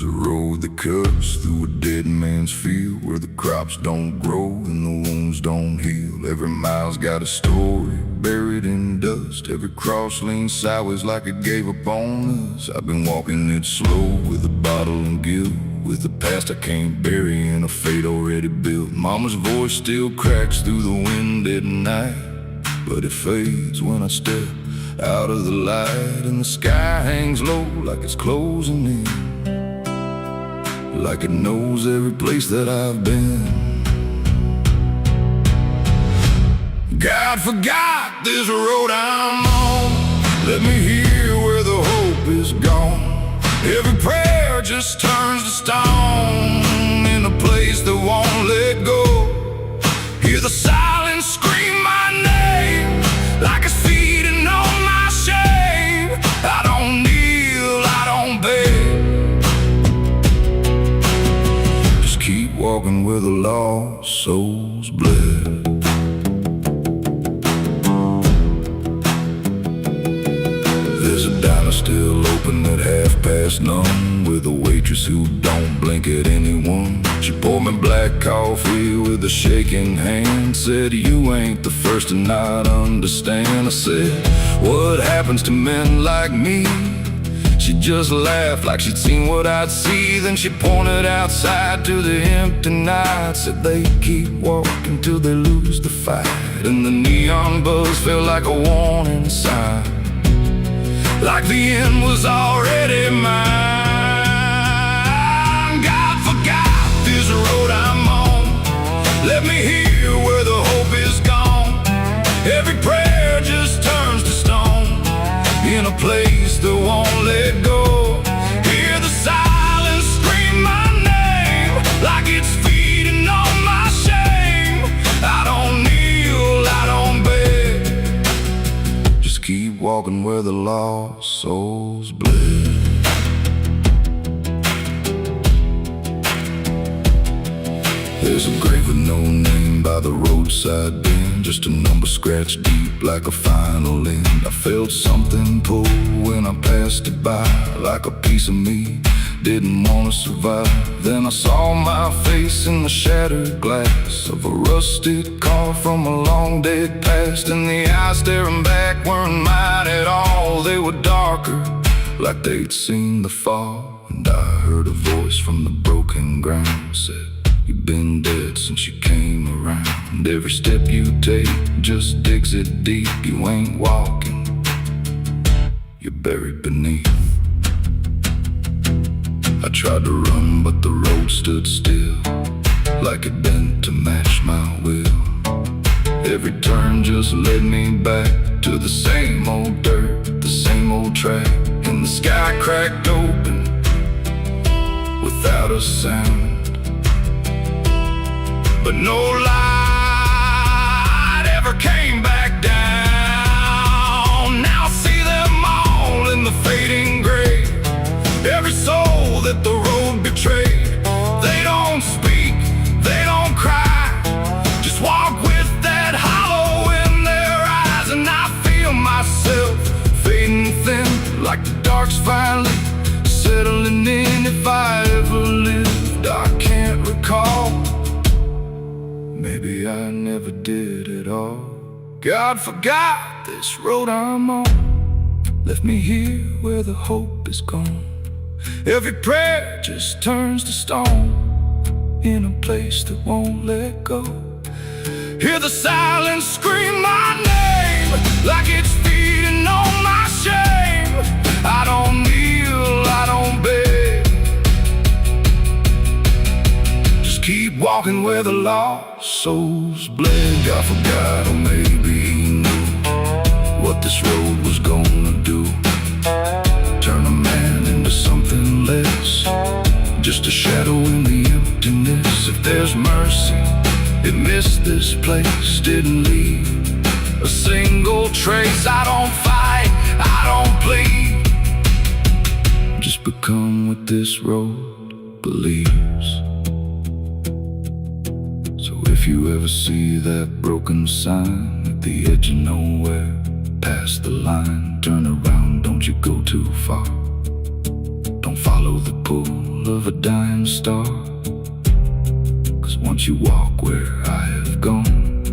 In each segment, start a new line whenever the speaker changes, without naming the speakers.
There's a road that cuts through a dead man's field, where the crops don't grow and the wounds don't heal. Every mile's got a story buried in dust. Every cross leans sideways like it gave up on us. I've been walking it slow with a bottle and guilt, with the past I can't bury and a fate already built. Mama's voice still cracks through the wind at night, but it fades when I step out of the light. And the sky hangs low like it's closing in, like it knows every place that I've been. God forgot this road I'm on. Let me hear where the hope is gone. Every prayer just turns to stone in a place that won't let go. Hear the silence scream my name like it's feeding on my shame. I don't kneel, I don't beg. Just keep walking where the lost souls bled. There's a diner still open at 9:30, with a waitress who don't blink at anyone. She poured me black coffee with a shaking hand, said, "You ain't the first to not understand." I said, "What happens to men like me?" She just laughed like she'd seen what I'd see. Then she pointed outside to the empty night, said, "They keep walking till they lose the fight." And the neon buzz felt like a warning sign, like the end was already mine. God forgot this road I'm on. Let me hear where the hope is gone. Every prayer just turns to stone in a place that won't let go. Hear the silence scream my name like it's feeding on my shame. I don't kneel, I don't beg. Just keep walking where the lost souls bled. There's a grave with no name by the roadside bend, just a number scratched deep like a final end. I felt something pull when I passed it by, like a piece of me didn't want to survive. Then I saw my face in the shattered glass of a rusted car from a long dead past, and the eyes staring back weren't mine at all. They were darker, like they'd seen the fall. And I heard a voice from the broken ground, said, "You've been dead since you came around. Every step you take just digs it deep. You ain't walking, you're buried beneath." I tried to run, but the road stood still, like it bent to match my will. Every turn just led me back to the same old dirt, the same old track. And the sky cracked open without a sound, but no light ever came back down. Now I see them all in the fading gray. Every soul that the road betrayed. They don't speak, they don't cry, just walk with that hollow in their eyes. And I feel myself fading thin, like the dark's finally settling in. If I ever lived, I can't recall. Maybe I never did at all. God forgot this road I'm on. Left me here where the hope is gone. Every prayer just turns to stone in a place that won't let go. Hear the silence scream my name like it's feeding on my shame. I don't kneel, I don't beg. Just keep walking where the lost souls bled. God forgot, or maybe he knew what this road was gonna do. Turn a man into something less, just a shadow in the emptiness. If there's mercy, it missed this place, didn't leave a single trace. I don't fight, I don't plead, just become what this road believes. So if you ever see that broken sign at the edge of nowhere, past the line, turn around, don't you go too far. Don't follow the pull of a dying star. 'Cause once you walk where I have gone,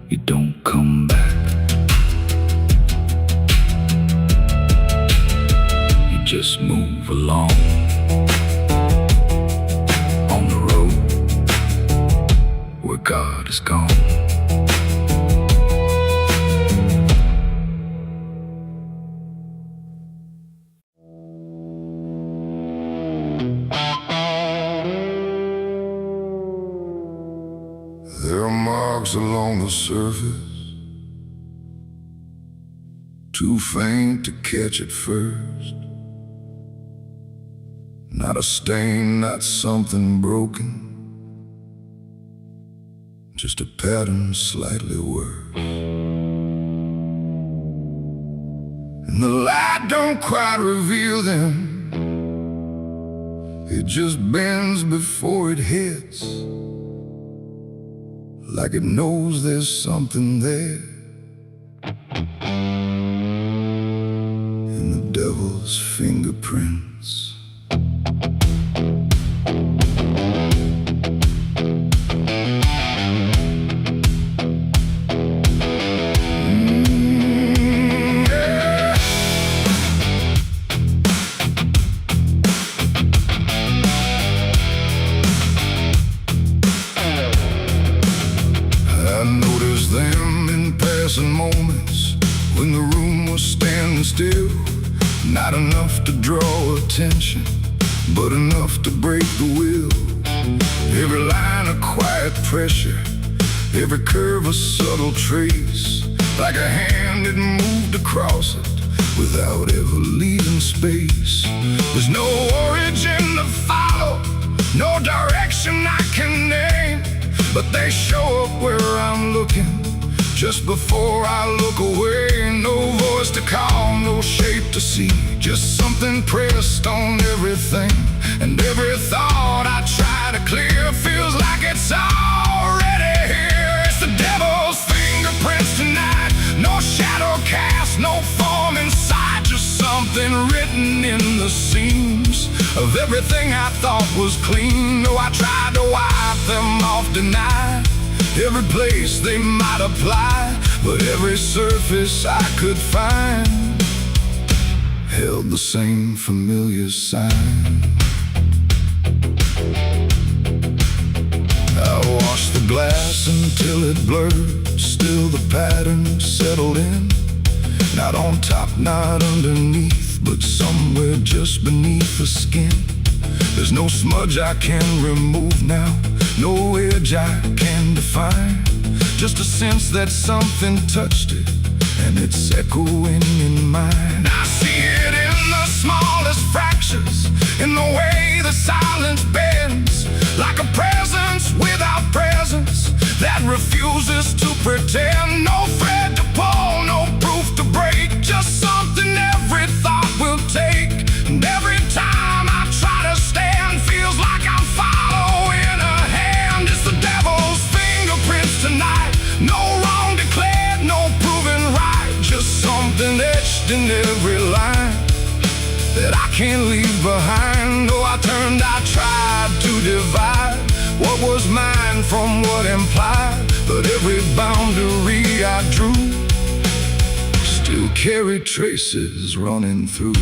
you don't come back. You just move along on the road where God is gone. There are marks along the surface, too faint to catch at first. Not a stain, not something broken, just a pattern slightly worse. And the light don't quite reveal them, it just bends before it hits, like it knows there's something there. In the devil's fingerprints. Moments when the room was standing still, not enough to draw attention, but enough to break the will. Every line a quiet pressure, every curve a subtle trace, like a hand had moved across it without ever leaving space. There's no origin to follow, no direction I can name, but they show up where I'm looking just before I look away. No voice to call, no shape to see, just something pressed on everything. And every thought I try to clear feels like it's already here. It's the devil's fingerprints tonight, no shadow cast, no form inside, just something written in the seams of everything I thought was clean. No, I tried to wipe them off, deny every place they might apply, but every surface I could find held the same familiar sign. I washed the glass until it blurred, still the pattern settled in. Not on top, not underneath, but somewhere just beneath the skin. There's no smudge I can remove now, no edge I can define, just a sense that something touched it, and it's echoing in mine. I see it in the smallest fractures, in the way the silence bends, like a presence without presence that refuses to pretend. No thread to pull, no proof to break, just something every thought will take. And every time I try to stand, feels like I'm following a hand. It's the devil's fingerprints tonight, no wrong declared, no proven right, just something etched in every line that I can't leave behind. Oh, I tried to divide what was mine from what implied, but every boundary I drew still carried traces running through.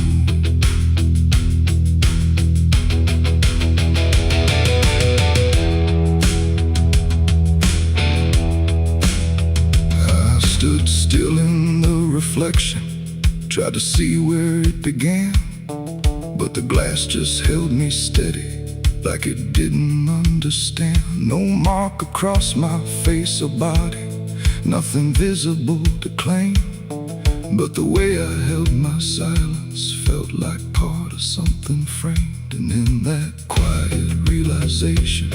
Stood still in the reflection, tried to see where it began, but the glass just held me steady, like it didn't understand. No mark across my face or body, nothing visible to claim, but the way I held my silence felt like part of something framed. And in that quiet realization,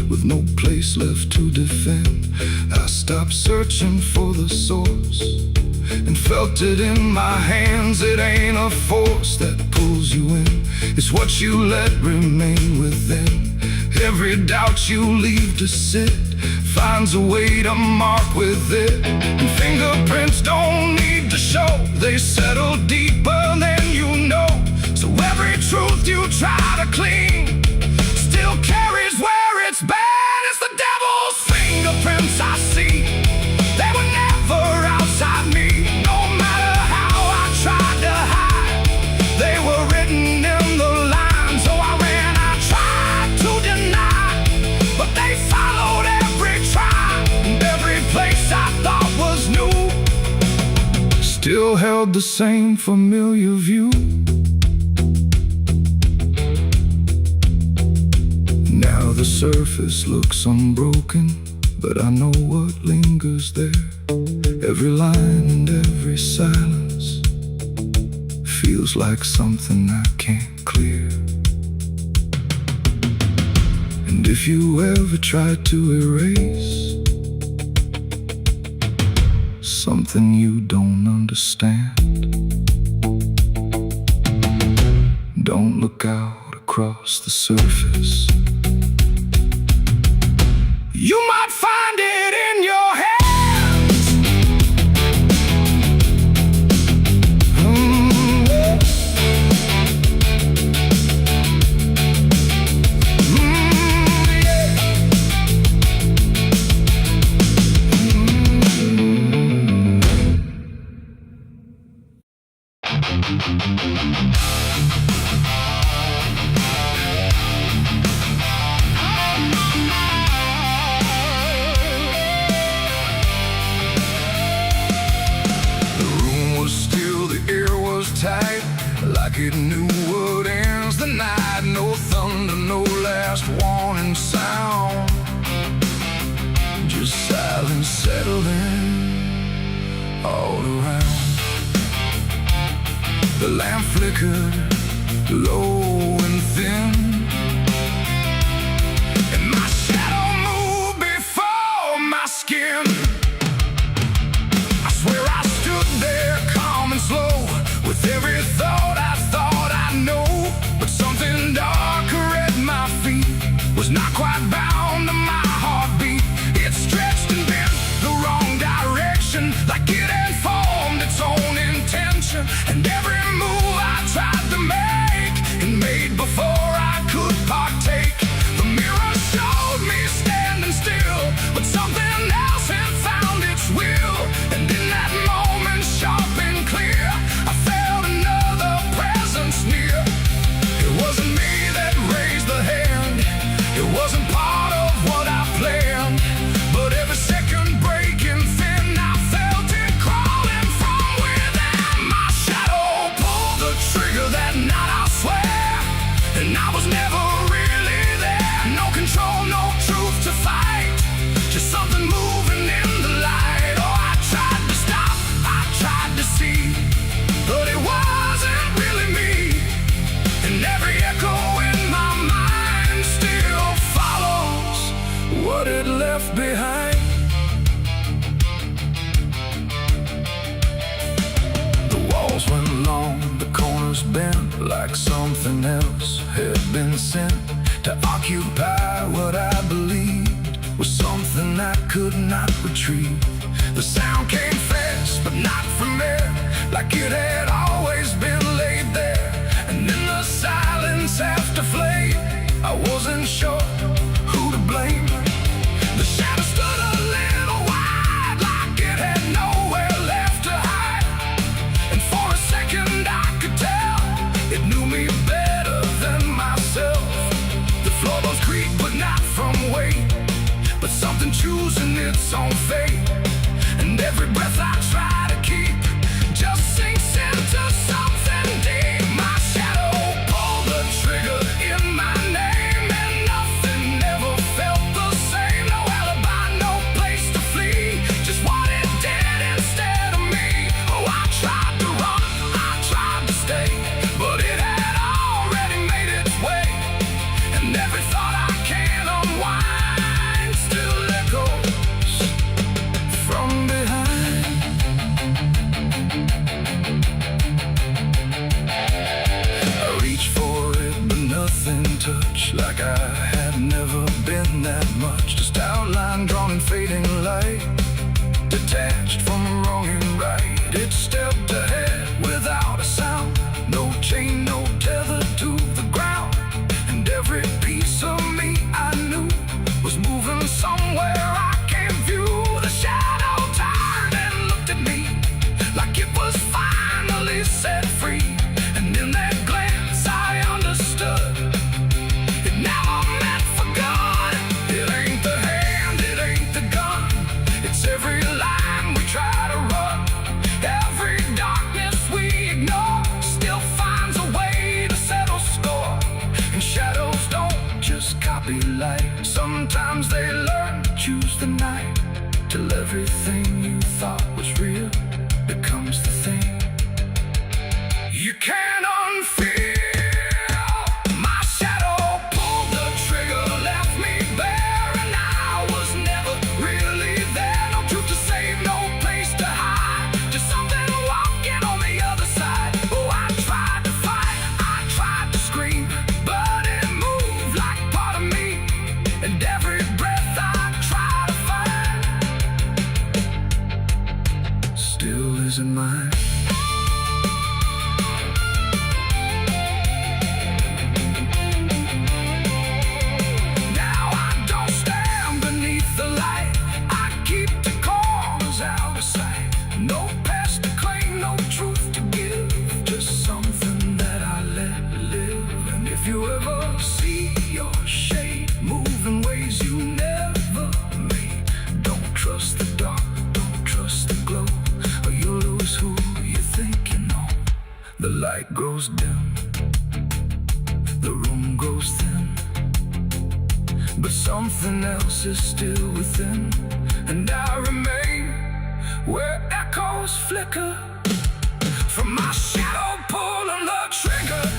with no place left to defend, I stopped searching for the source and felt it in my hands. It ain't a force that pulls you in, it's what you let remain within. Every doubt you leave to sit finds a way to mark with it. And fingerprints don't need to show, they settle deeper than you know. So every truth you try to clean. Still carries where it's bad. It's the devil's fingerprints I see. They were never outside me. No matter how I tried to hide, they were written in the line. So I ran, I tried to deny, but they followed every try. And every place I thought was new still held the same familiar view. Now the surface looks unbroken, but I know what lingers there. Every line and every silence feels like something I can't clear. And if you ever try to erase something you don't understand, don't look out across the surface. You might find it in your hands. Tight, like it knew what ends the night. No thunder, no last warning sound, just silence settling all around. The lamp flickered low and thin, and my shadow moved before my skin. I swear I stood there calm and slow, with every thought I know. But something darker at my feet was not quite bound to my heartbeat. It stretched and bent the wrong direction, like it had formed its own intention. And every move I tried to make, and made before I could partake. The mirror showed me standing still, but something else had found its will. And in that moment, sharp and clear, I felt another presence near. It wasn't me that raised the hand, it wasn't part of what I planned, but every second breaking thin, I felt it crawling from within. My shadow pulled the trigger that night, I swear, and I was never really there. No control, no truth to fight, just something moving in the light. Oh, I tried to stop, I tried to see, but it wasn't really me. And every echo in my mind still follows what it left behind. The walls went long, the corners bent, like something else had been sent to occupy what I believed was something I could not retrieve. The sound came fast, but not from there, like it had always been laid there. And in the silence after flame, I wasn't sure who to blame. The shadow stood a little wide, like it had nowhere left to hide. And for a second I could tell it knew me better than myself. The floorboards creaked, but not from weight, but something choosing its own fate. And every breath I try to keep just sinks into something deep. My shadow pulled the trigger in my name, and nothing ever felt the same. No alibi, no place to flee, just what it did instead of me. Oh, I tried to run, I tried to stay, but it had already made its way. And every thought I can't unwind still echoes from behind. I reached for it, but nothing touched, like I had never been that much. Just outline drawn in fading light, detached from wrong and right. It stepped ahead without a sound, no chain, no tether to the ground. not be light. Sometimes they learn to choose the night, till everything you thought was real becomes the thing you can't unfeel. My shadow pulled the trigger, left me bare, and I was never really there. No truth to save, no place to hide, just something walking on the other side. Oh, I tried to fight, I tried to scream, but it moved like part of me, and every breath I try to find still isn't mine. The light grows dim, the room grows thin, but something else is still within, and I remain where echoes flicker from my shadow pulling the trigger.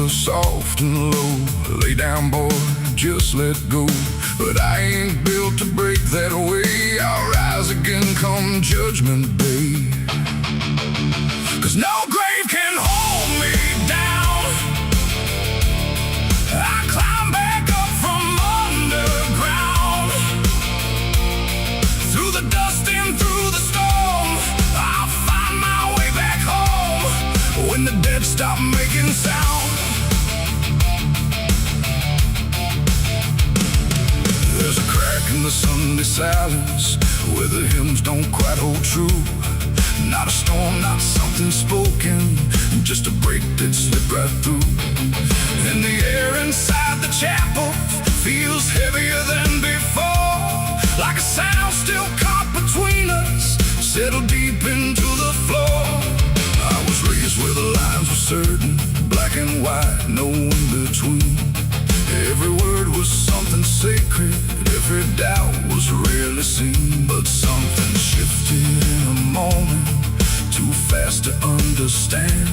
Soft and low, lay down boy, just let go. But I ain't built to break that way. I'll rise again come judgment day, 'cause no grave can hold me down. I climb back up from underground, through the dust and through the storm. I'll find my way back home when the dead stop making sound. There's a crack in the Sunday silence where the hymns don't quite hold true. Not a storm, not something spoken, just a break that slipped right through. And the air inside the chapel feels heavier than before, like a sound still caught between us, settled deep into the floor. I was raised where the lines were certain, black and white, no in between. Every word was something sacred, every doubt was rarely seen. But something shifted in a moment, too fast to understand.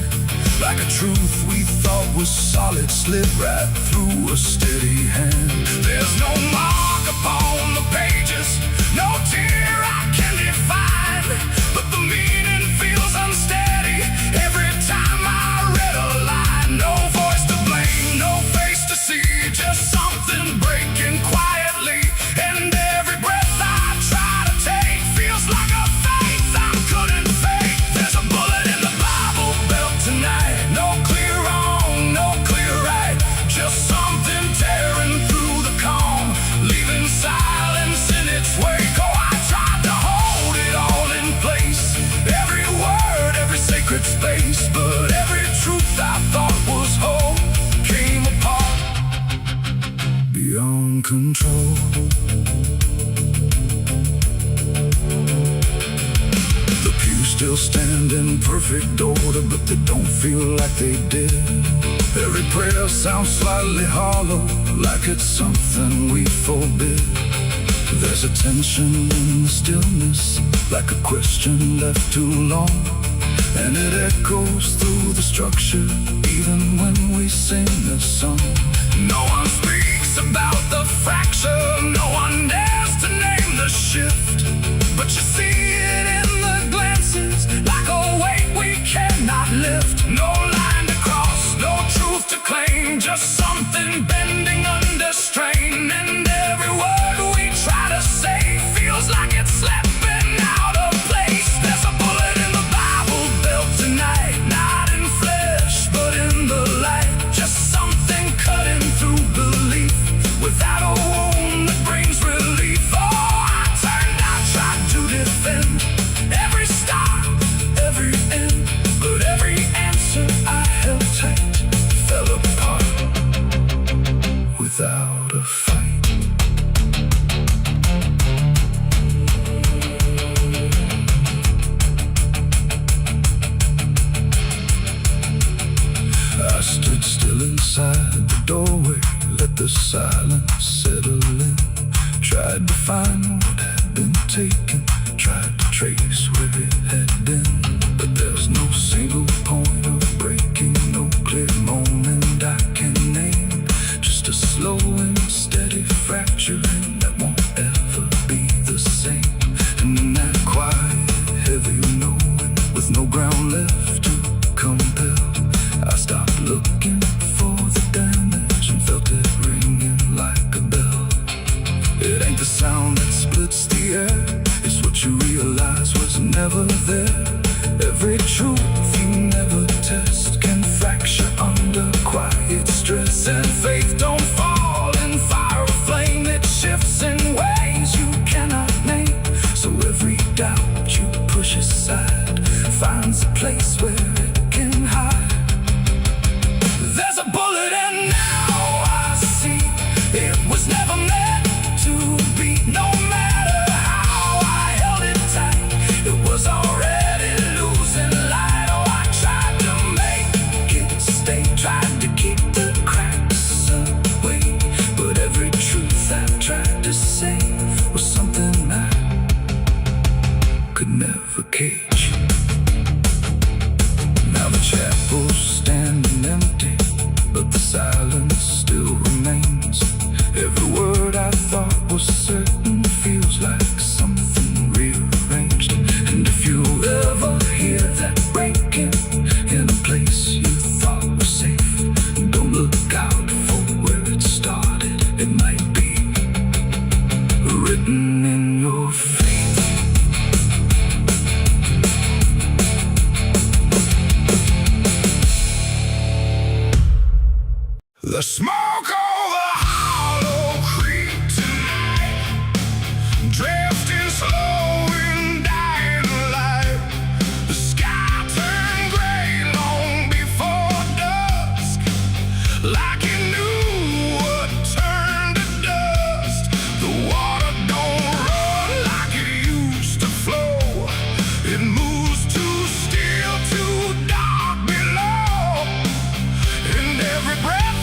Like a truth we thought was solid slid right through a steady hand. There's no mark upon the pages, no tear I can define, but the meaning feels unsteady every time I read a line. No voice to blame, no face to see, just something breaking quietly, and every breath I try to take feels like a faith I couldn't fake. There's a bullet in the Bible belt tonight, no clear wrong, no clear right, just something tearing through the calm, leaving silence in its wake. Oh, I tried to hold it all in place, every word, every sacred space, but every truth I thought was whole came apart beyond control. The pews still stand in perfect order, but they don't feel like they did. Every prayer sounds slightly hollow, like it's something we forbid. There's a tension in the stillness, like a question left too long, and it echoes through the structure, even when we sing this song. No one speaks about the fracture, no one dares to name the shift, but you see taken. Tried to trace where it had been, but there's no single point of breaking, no clear moment I can name. Just a slow and steady fracturing that won't ever be the same. And in that quiet, heavy knowing, with no ground left to compel, I stopped looking for the damage and felt it ringing like a bell. It ain't the sound that splits the air, it's what you realize was never there. Every truth you never test can fracture under quiet stress. And faith don't fall in fire or flame, it shifts in ways you cannot name. So every doubt you push aside finds a place where it can hide. There's a bullet and now I see it was never meant to be. No matter how I held it tight, it was already losing light. Oh, I tried to make it stay, tried to keep the cracks away, but every truth I tried to say was something I could never cage. Now the chapel's standing empty, but the silence still remains. Every word I thought was certain feels like something rearranged. And if you ever hear that breaking in a place you thought was safe, don't look out for where it started. It might be written in your fate. The smoke over Hollow Creek tonight, drifting slow and dying light. The sky turned gray long before dusk, like it knew what turned to dust. The water don't run like it used to flow, it moves too still, too dark below. And every breath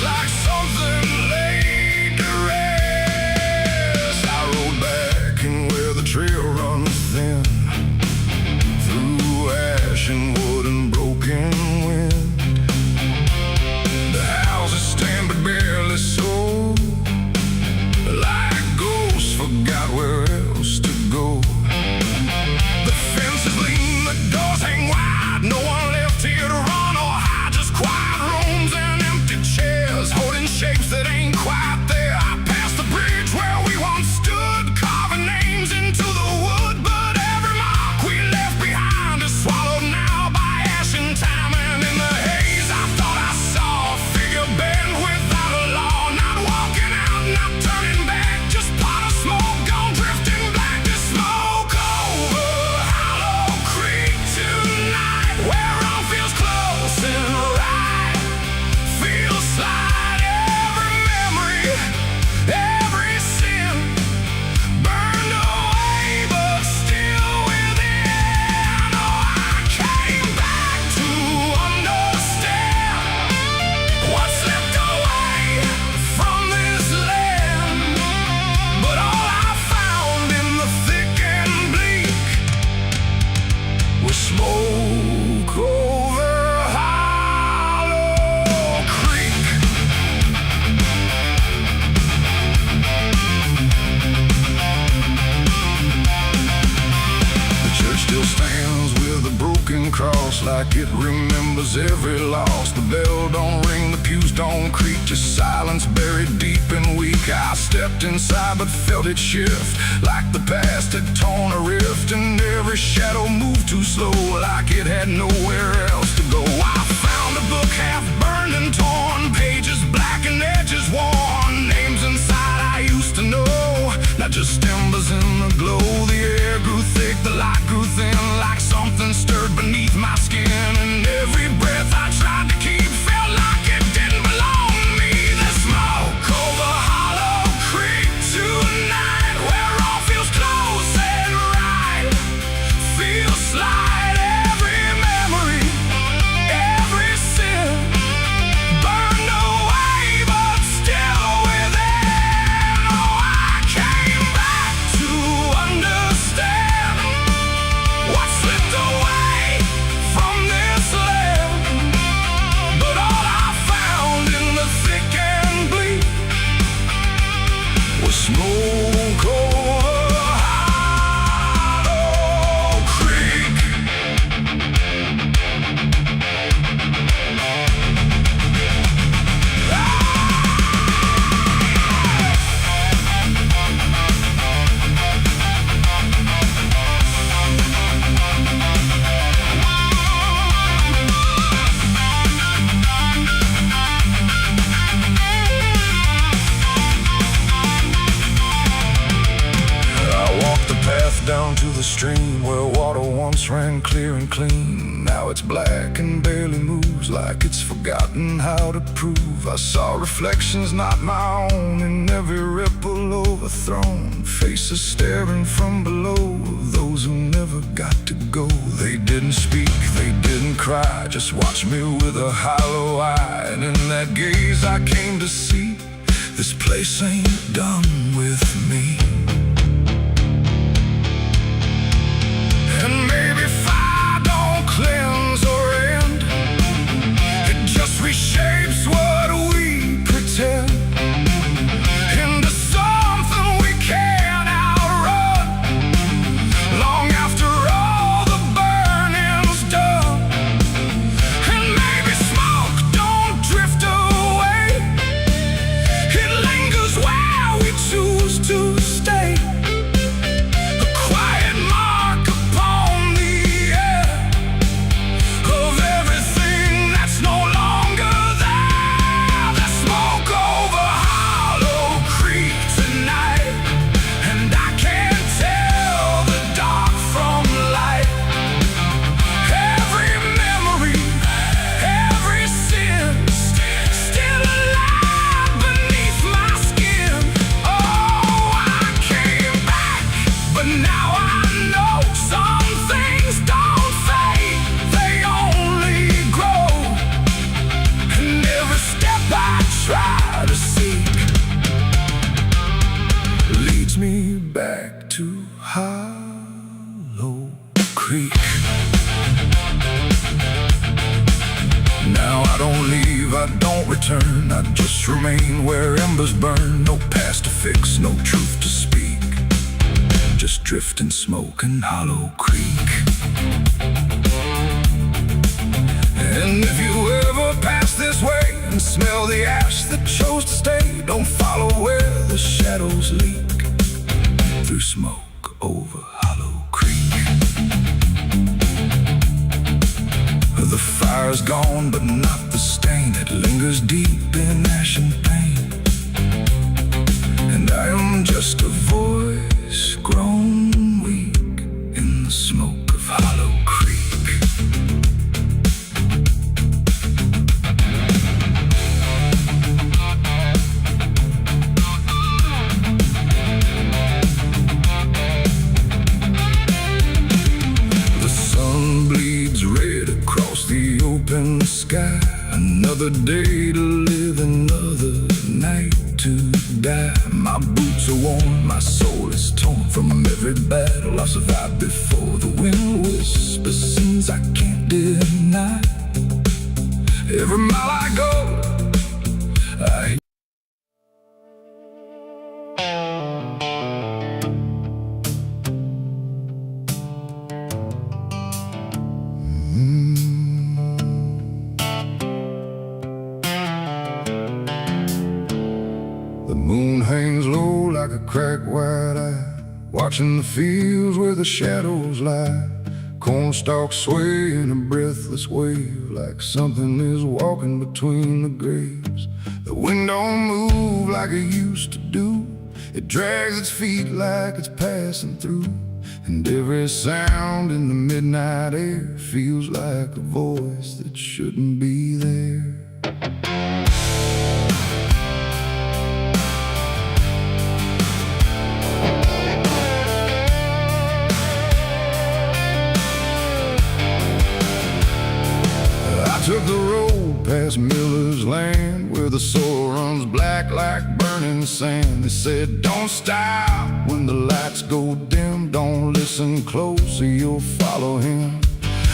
like something laid to rest. I rode back in where the trail runs thin, through ash and wood and broken wind. The houses stand but barely so, like ghosts forgot where else to go. The fences lean, the doors hang wide, no one left here to run or hide. Just quiet rooms and empty chairs, holding shapes that ain't quite there. I passed the bridge where we once stood, carving names into the wood, but every mark we left behind is swallowed now by ash and time. And in the haze I thought I saw a figure bent without a law, not walking out, not turning back, just pot of smoke gone drifting black. The smoke over Hollow Creek tonight, where all feels close and right, feels like every memory, every sin burned away but still within. Oh, I came back to understand what's left away from this land, but all I found in the thick and bleak was smoke over Hollow Creek. The church still stands with a broken cross, like it remembers every loss. The bell don't ring, the pews don't creak, just silence buried deep and weak. I stepped inside but felt it shift, like the past had torn a rift, and every shadow moved too slow, like it had nowhere else to go. I found a book half burned and torn, pages black and edges worn, names inside I used to know, not just embers in the glow. The air grew thick, the light grew thin, like something stirred beneath my skin, and every breath I tried to keep felt like it didn't belong to me. The smoke over Hollow Creek tonight, where all feels close and right, feels like every memory, every sin burned away but still within. Smoke over Hollow Creek. Down to the stream where water once ran clear and clean. Now it's black and barely moves, like it's forgotten how to prove. I saw reflections not my own in every ripple overthrown. Faces staring from below, those who never got to go. They didn't speak, they didn't cry, just watched me with a hollow eye. And in that gaze I came to see, this place ain't done with me. And maybe fire don't cleanse or end, it just reshapes what we pretend into something we can't outrun. Long after all the burning's done, and maybe smoke don't drift away, it lingers where we choose to stay. Me back to Hollow Creek. Now I don't leave, I don't return, I just remain where embers burn. No past to fix, no truth to speak, just drift and smoke in Hollow Creek. And if you ever pass this way and smell the ash that chose to stay, don't follow where the shadows leak through smoke over Hollow Creek. The fire's gone, but not the stain. It lingers deep in ash and pain. And I am just a voice grown weak in the smoke of Hollow Creek. Open sky, another day to live, another night to die. My boots are worn, my soul is torn from every battle I've survived before. The wind whispers sins I can't deny. Every mile I go, I The moon hangs low like a cracked white eye, watching the fields where the shadows lie. Corn stalks sway in a breathless wave, like something is walking between the graves. The wind don't move like it used to do, it drags its feet like it's passing through. And every sound in the midnight air feels like a voice that shouldn't be there. Took the road past Miller's land, where the soil runs black like burning sand. They said don't stop when the lights go dim, don't listen close or you'll follow him.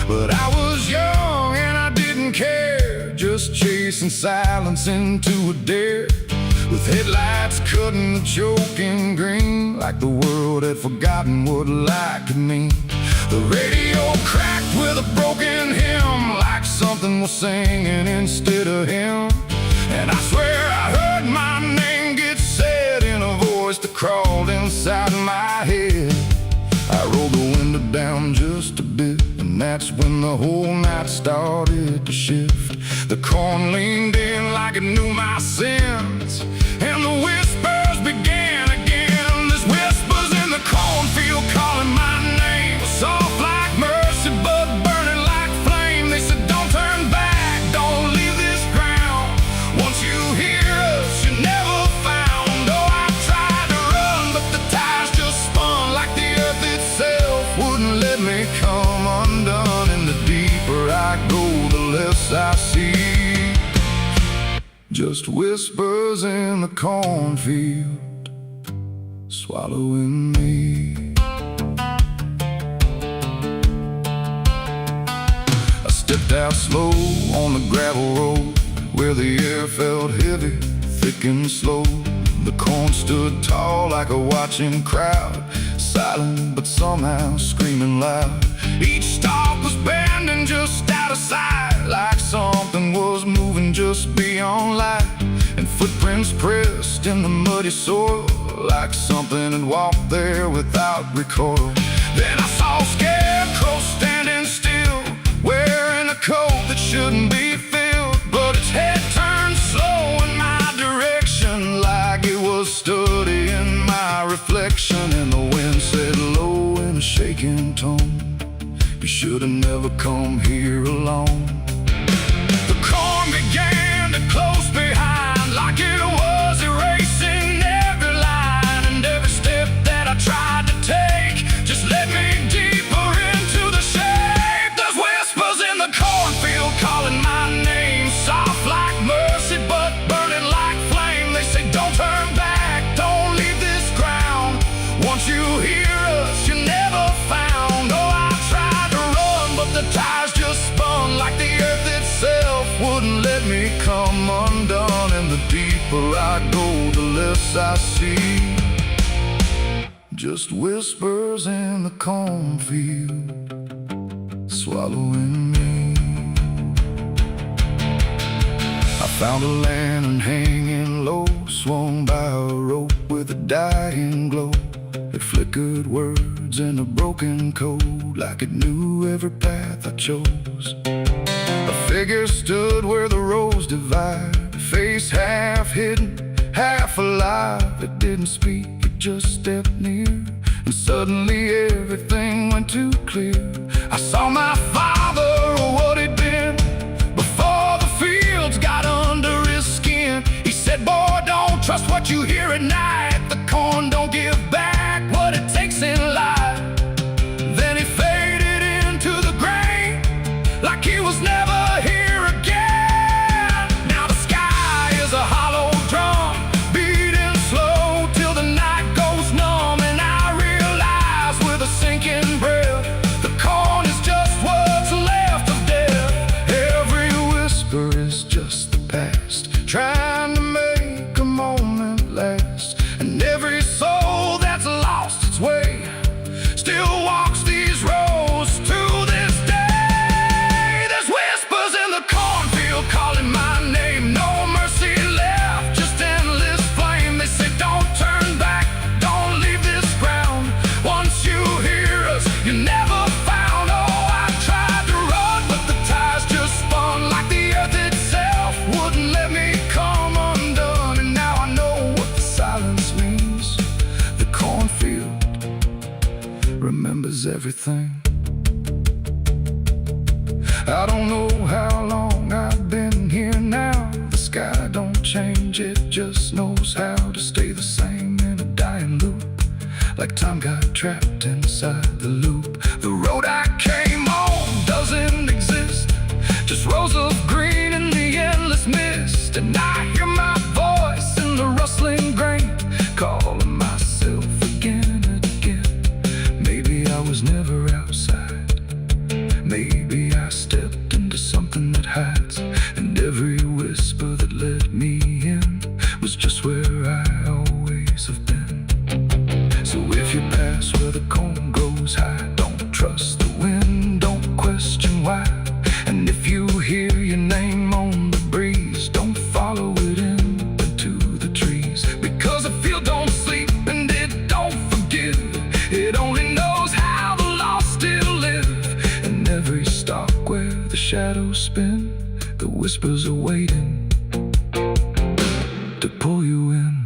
But I was young and I didn't care, just chasing silence into a dare. with headlights cutting the choking green, like the world had forgotten what light could mean. The radio cracked with a broken hymn, like something was singing instead of him. And I swear I heard my name get said in a voice that crawled inside my head. I rolled the window down just a bit, and that's when the whole night started to shift. The corn leaned in like it knew my sins, and the whispers began again. There's whispers in the cornfield calling my name, soft like mercy but burning like flame. They said don't turn back, don't leave this ground. Once you hear us, you're never found. Oh, I tried to run, but the tires just spun like the earth itself wouldn't let me come undone. And the deeper I go, the less I see. Just whispers in the cornfield, swallowing me. I stepped out slow on the gravel road, where the air felt heavy, thick and slow. The corn stood tall like a watching crowd, silent but somehow screaming loud. Each stalk was bending just out of sight, like something was moving just beyond light. And footprints pressed in the muddy soil, like something had walked there without recoil. Then I saw a scarecrow standing still, wearing a coat that shouldn't be filled, but its head turned slow in my direction, like it was studying my reflection. And the wind said low in a shaking tone, you should have never come here alone. The corn began to close behind, like it was erasing every line. And every step that I tried to take just led me deeper into the shade. There's whispers in the cornfield calling my name, soft like mercy but burning like flame. They say don't turn back, don't leave this ground. Once you hear us, you're never found. Oh, I tried to run, but the tires just spun like the earth itself wouldn't let me come undone. And the deeper I go, the less I see. Just whispers in the cornfield, swallowing me. I found a lantern hanging low, swung by a rope with a dying glow. It flickered words in a broken code, like it knew every path I chose. A figure stood where the roads divide, face half hidden, half alive. It didn't speak, it just stepped near, and suddenly everything went too clear. I saw my father, or what he'd been, before the fields got under his skin. He said, boy, don't trust what you hear at night. The corn don't give back what it takes in life. Then he faded into the grain, like he was never here again. Now the sky is a hollow drum, beating slow till the night goes numb. And I realize with a sinking breath, the corn is just what's left of death. Every whisper is just the past, trying to make a moment last. And every soul that's lost its way still walks these roads to this day. There's whispers in the cornfield calling my name, no mercy left, just endless flame. They say don't turn back, don't leave this ground. Once you hear us, you're never found. Oh, I tried to run, but the tires just spun like the earth itself wouldn't let me come undone. And now I know what the silence means. The cornfield remembers everything. I don't know how long I've been here now. The sky don't change, it just knows how to stay the same in a dying loop, like time got trapped inside the loop. The road I came on doesn't exist, just rows of green in the endless mist. And I hear my voice in the rustling grain, calling myself again and again. Maybe I was never outside, maybe I stepped into something that hides. And every whisper that let me in was just where grass where the corn grows high. Don't trust the wind, don't question why. And if you hear your name on the breeze, don't follow it into the trees. Because the field don't sleep and it don't forgive. It only knows how the lost still live. And every stalk where the shadows spin, the whispers are waiting to pull you in.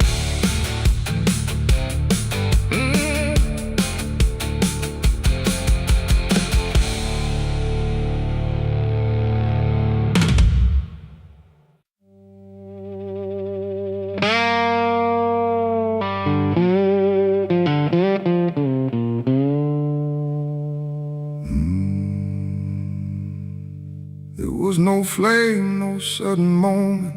There was no flame, no sudden moment,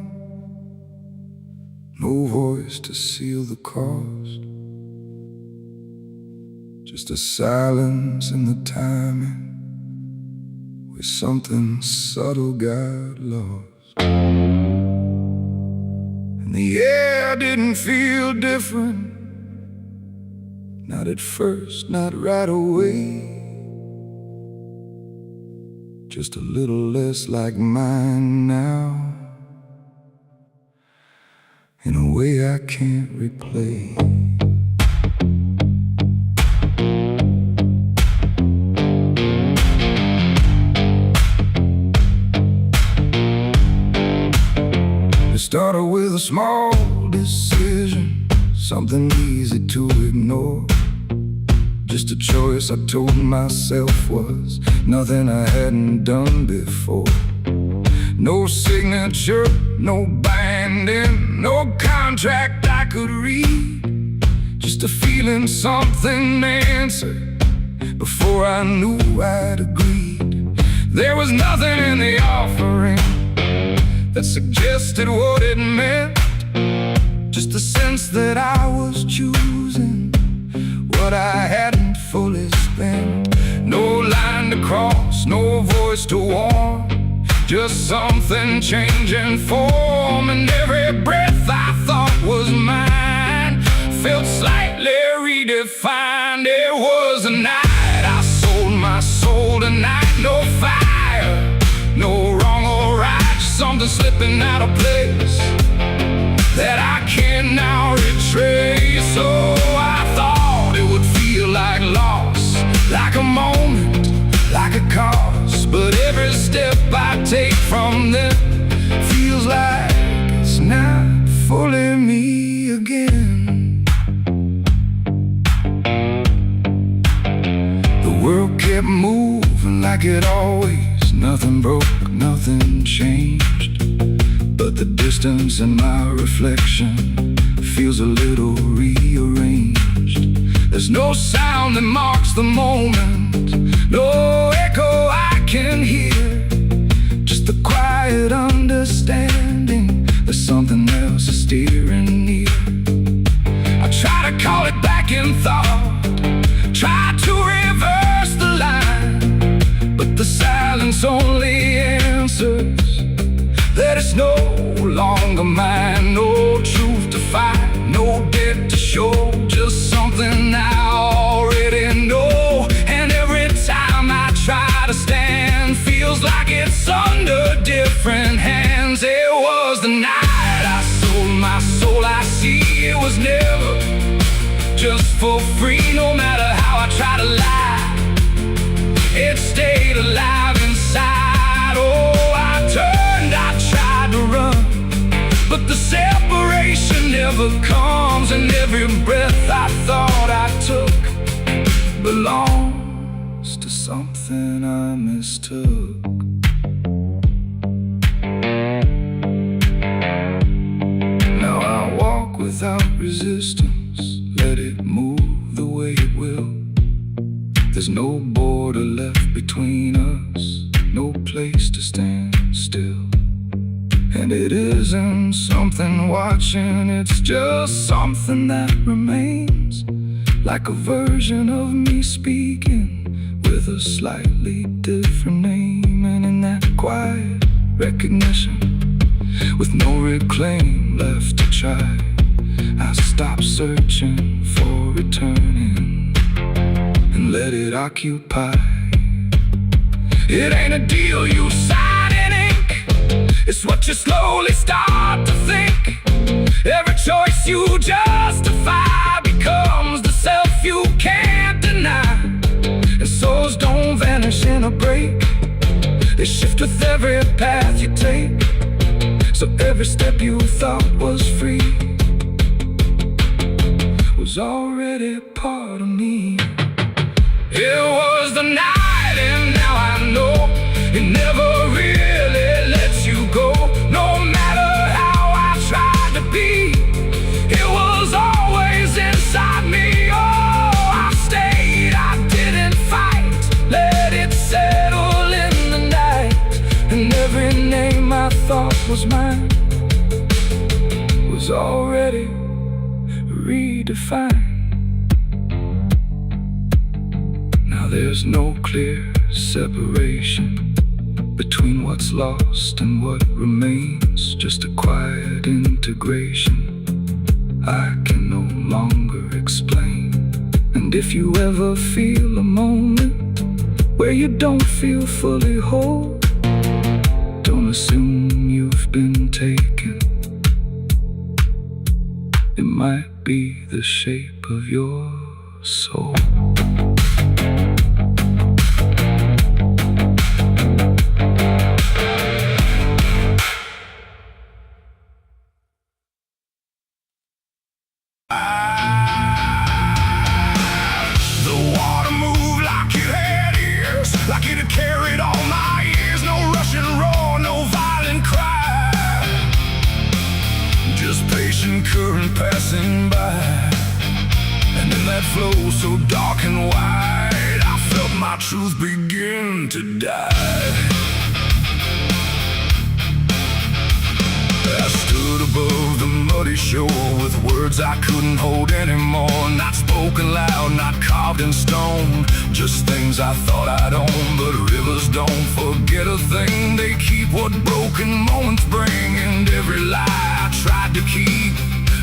no voice to seal the cost. Just a silence in the timing, where something subtle got lost. And the air didn't feel different, not at first, not right away. Just a little less like mine now, in a way I can't replay. It started with a small decision, something easy to ignore. Just a choice I told myself was nothing I hadn't done before. No signature, no binding, no contract I could read. Just a feeling something answered before I knew I'd agreed. There was nothing in the offering that suggested what it meant. Just the sense that I was choosing what I hadn't fully spent. No line to cross, no voice to warn, just something changing form. And every breath I thought was mine felt slightly redefined. It was a night I sold my soul tonight. No fire, no wrong or right, just something slipping out of place that I can now retrace. So I thought it would feel like loss, like a moment, like a cause. But every step I take from them feels like it's not fully me again. The world kept moving like it always. Nothing broke, nothing changed, but the distance in my reflection feels a little rearranged. There's no sound that marks the moment, no echo I can hear, just the quiet understanding there's something else steering near. I try to call it back in thought, try to reverse the line, but the silence only answers that it's no longer mine. No truth to find, no debt to show, just something I already know. And every time I try to stand, feels like it's under different hands. It was the night I sold my soul. I see it was never just for free. No matter how I try to lie, it stayed alive inside. Oh, I tried to run, but the separation never comes. And every breath I thought I took belongs to something I mistook. Now I walk without resistance, let it move the way it will. There's no border left between us, no place to stand still. And it isn't something watching, it's just something that remains, like a version of me speaking with a slightly different name. And in that quiet recognition, with no reclaim left to try, I stop searching for returning. and let it occupy. It ain't a deal you sign in ink, it's what you slowly start to think. Every choice you justify becomes the self you can't deny. And souls don't vanish in a break, they shift with every path you take. So every step you thought was free was already part of me. It was the night and now I know it never really lets you go. No matter how I tried to be, it was always inside me. Oh, I stayed, I didn't fight, let it settle in the night. And every name I thought was mine was already redefined. Now there's no clear separation between what's lost and what remains, just a quiet integration I can no longer explain. And if you ever feel a moment where you don't feel fully whole, don't assume you've been taken. It might be the shape of your soul.
The water moved like it had ears, like it had carried all my years. No rushing roar, no violent cry, just patient current passing by. And in that flow so dark and wide, I felt my truth begin to die. I stood above the muddy shore with words I couldn't hold anymore. Not spoken loud, not carved in stone, just things I thought I'd own. But rivers don't forget a thing, they keep what broken moments bring. And every lie I tried to keep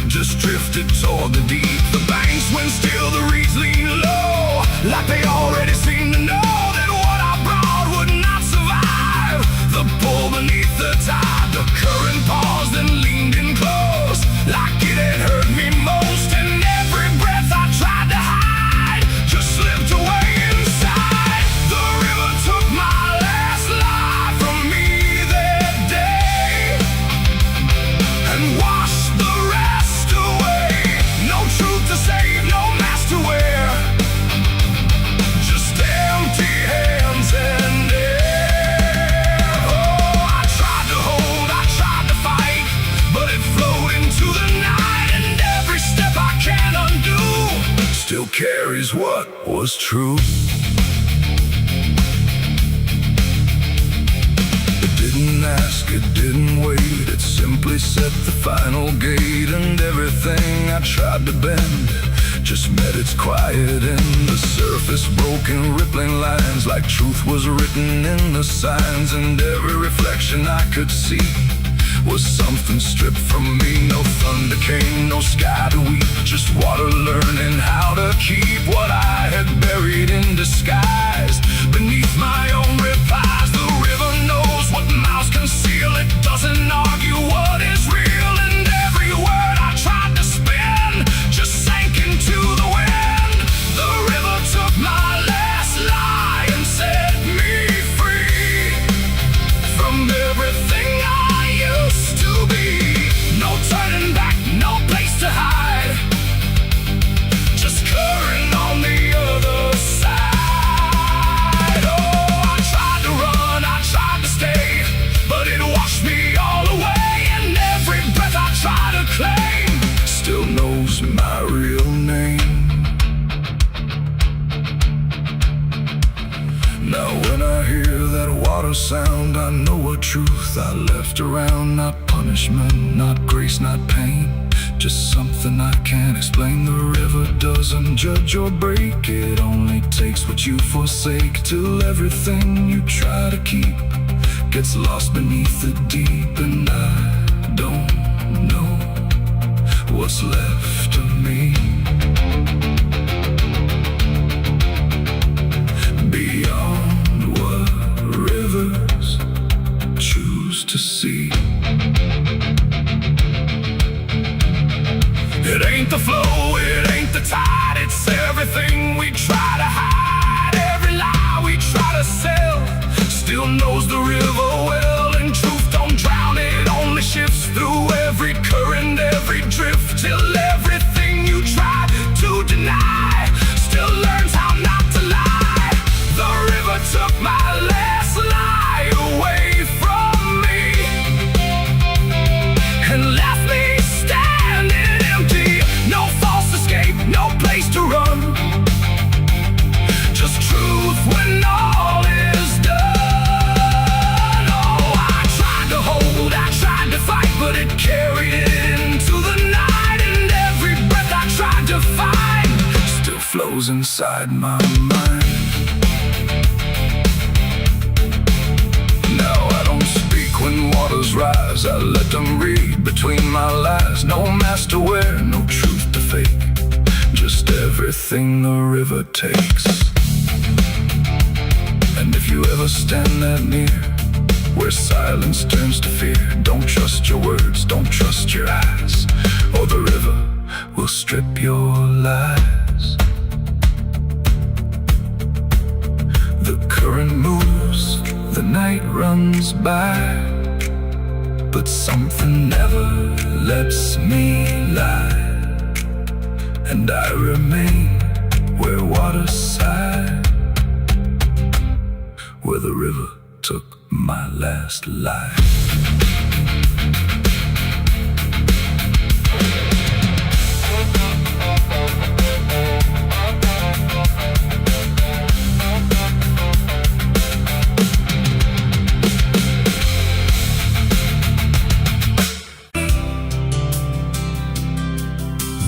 just drifted toward the deep. The banks went still, the reeds lean low, like they already seemed to know that what I brought would not survive the pull beneath the tide. The current paused and leaned in close, like it had hurt me most. And every breath I tried to hide just slipped away inside. The river took my last life from me that day and washed the rest away. No truth to save, no mask to wear, just empty hands and air. Oh, I tried to hold, I tried to fight, but it flowed into the night. And every step I can't undo still carries what was true. It didn't ask, it didn't wait, it simply set the final gate. And everything I tried to bend just met its quiet end. The surface broke in rippling lines, like truth was written in the signs. And every reflection I could see was something stripped from me. No thunder came, no sky to weep, just water learning how to keep what I had buried in disguise beneath my own replies. The river knows what mouths conceal, it doesn't argue what is real. And every word I tried to spin just sank into the wind. The river took my last lie and set me free from everything I used to be. No turning back, no place to hide, just current on the other side. Oh, I tried to run, I tried to stay, but it washed me all away. And every breath I try to claim still knows my real name. Now when I hear that water sound, I know a truth I left around. Not punishment, not grace, not pain, just something I can't explain. The river doesn't judge or break, it only takes what you forsake, till everything you try to keep gets lost beneath the deep. And I don't know what's left of me. flow, it ain't the tide, it's everything we try to hide. Every lie we try to sell still knows the river well, and truth don't drown, it only shifts through every current, every drift, till everything you try to deny still learns how not to lie. The river took my last lie away from me and left me standing empty. No false escape, no place to run, just truth when all is done. Oh, I tried to hold, I tried to fight, but it carried it into the night, and every breath I tried to find still flows inside my mind. Now I don't speak when waters rise, I let them read between my lies. No mask to wear, no truth to fake, just everything the river takes. And if you ever stand that near, where silence turns to fear, don't trust your words, don't trust your eyes, or the river will strip your lies. The current moves, the night runs by, but something never lets me lie, and I remain where water sighed, where the river took my last life.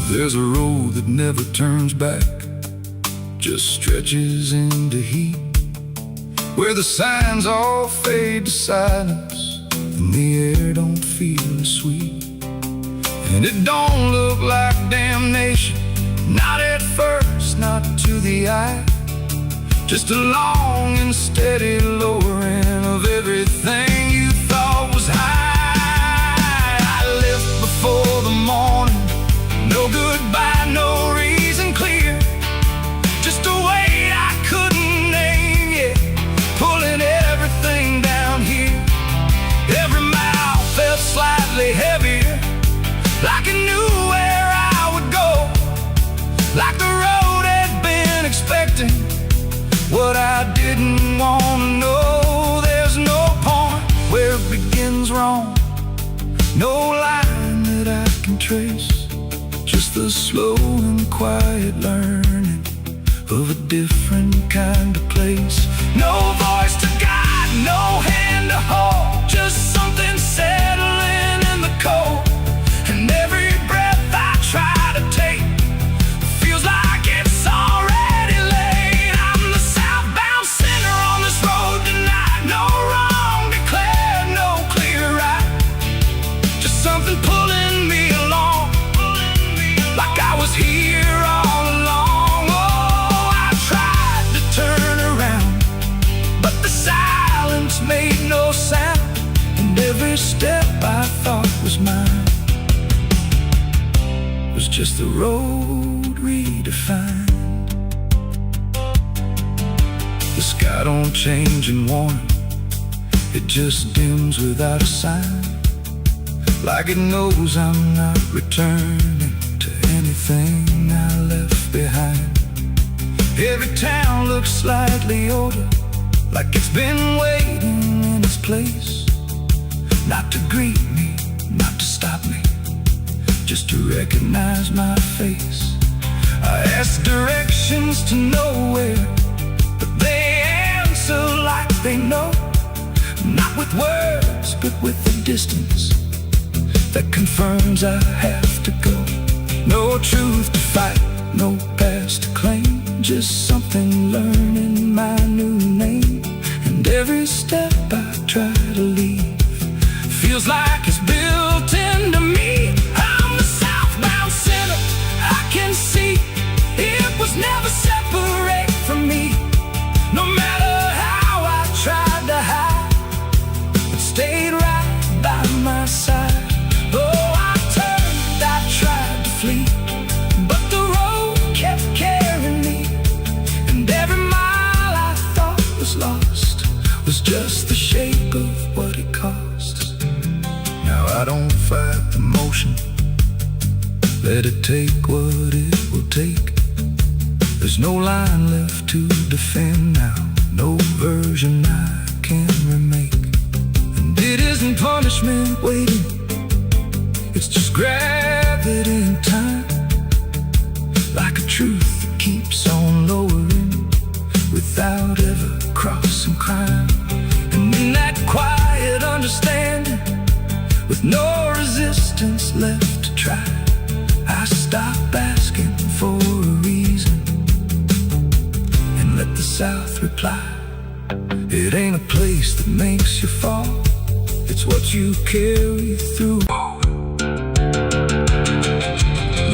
There's a road that never turns back, just stretches into heat, where the signs all fade to silence and the air don't feel as sweet. And it don't look like damnation, not at first, not to the eye, just a long and steady lowering of everything you thought was high. I left before the morning, no goodbye, no reason clear, just a weight I couldn't name yet, pulling everything down here. Every mile felt slightly heavier, like I knew where I would go, like the road had been expecting what I didn't want to know. There's no point where it begins wrong, no line that I can trace, just the slow and quiet learning of a different kind of place. No voice to guide, no hand to hold, just something settling in the cold. And every breath I try to take feels like it's already late. I'm the southbound sinner on this road tonight, no wrong declared, no clear right, just something pulling me along, like I was here all along. Oh, I tried to turn around, but the silence made no sound, and every step I thought was mine was just the road redefined. The sky don't change in warning, it just dims without a sign, like it knows I'm not returning to anything I left behind. Every town looks slightly older, like it's been waiting in its place, not to greet me, not to stop me, just to recognize my face. I ask directions to nowhere, but they answer like they know, not with words, but with the distance that confirms I have to go. No truth to fight, no past to claim, just something learning my new name. And every step I try to leave feels like it's built into me. I'm the southbound sinner, I can see it was never separate from me. No matter how I tried to hide, it stayed right by my side. Oh, I turned, I tried to flee, let it take what it will take. There's no line left to defend now, no version I can remake. And it isn't punishment waiting, it's just gravity in time, like a truth that keeps on lowering without ever crossing crime. And in that quiet understanding, with no resistance left to try, I stop asking for a reason and let the South reply. It ain't a place that makes you fall, it's what you carry through.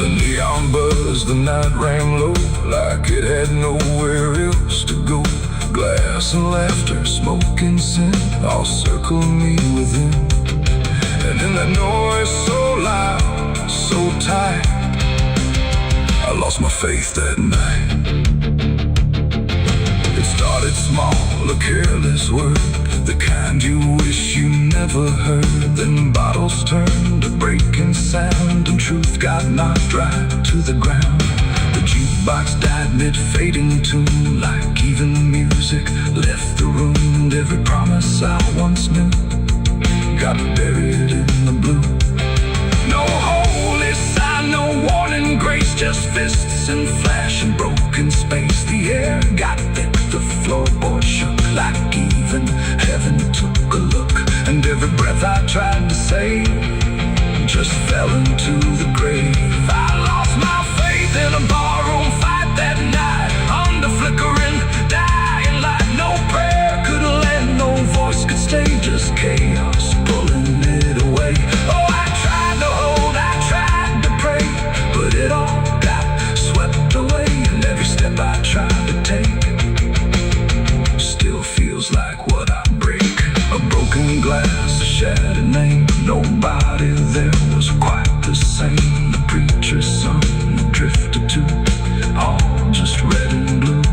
The neon buzzed, the night rang low, like it had nowhere else to go. Glass and laughter, smoke and sin, all circle me within. And in that noise so loud, so tight, I lost my faith that night. It started small, a careless word, the kind you wish you never heard. Then bottles turned to breaking sound, and truth got knocked right to the ground. The jukebox died mid-fading tune, like even music left the room. And every promise I once knew got buried in the blue. No holy sign, no warning grace, just fists and flash and broken space. The air got thick, the floorboard shook, like even heaven took a look. And every breath I tried to save just fell into the grave. I lost my faith in a barroom fight that night, under flickering, dying light. No prayer could land, no voice could stay, just chaos pulling it away. Oh, I tried to hold, I tried to pray, but it all got swept away. And every step I tried to take still feels like what I break. A broken glass, a shattered name, nobody there was quite the same. The preacher's son, the drifter too, all just red and blue.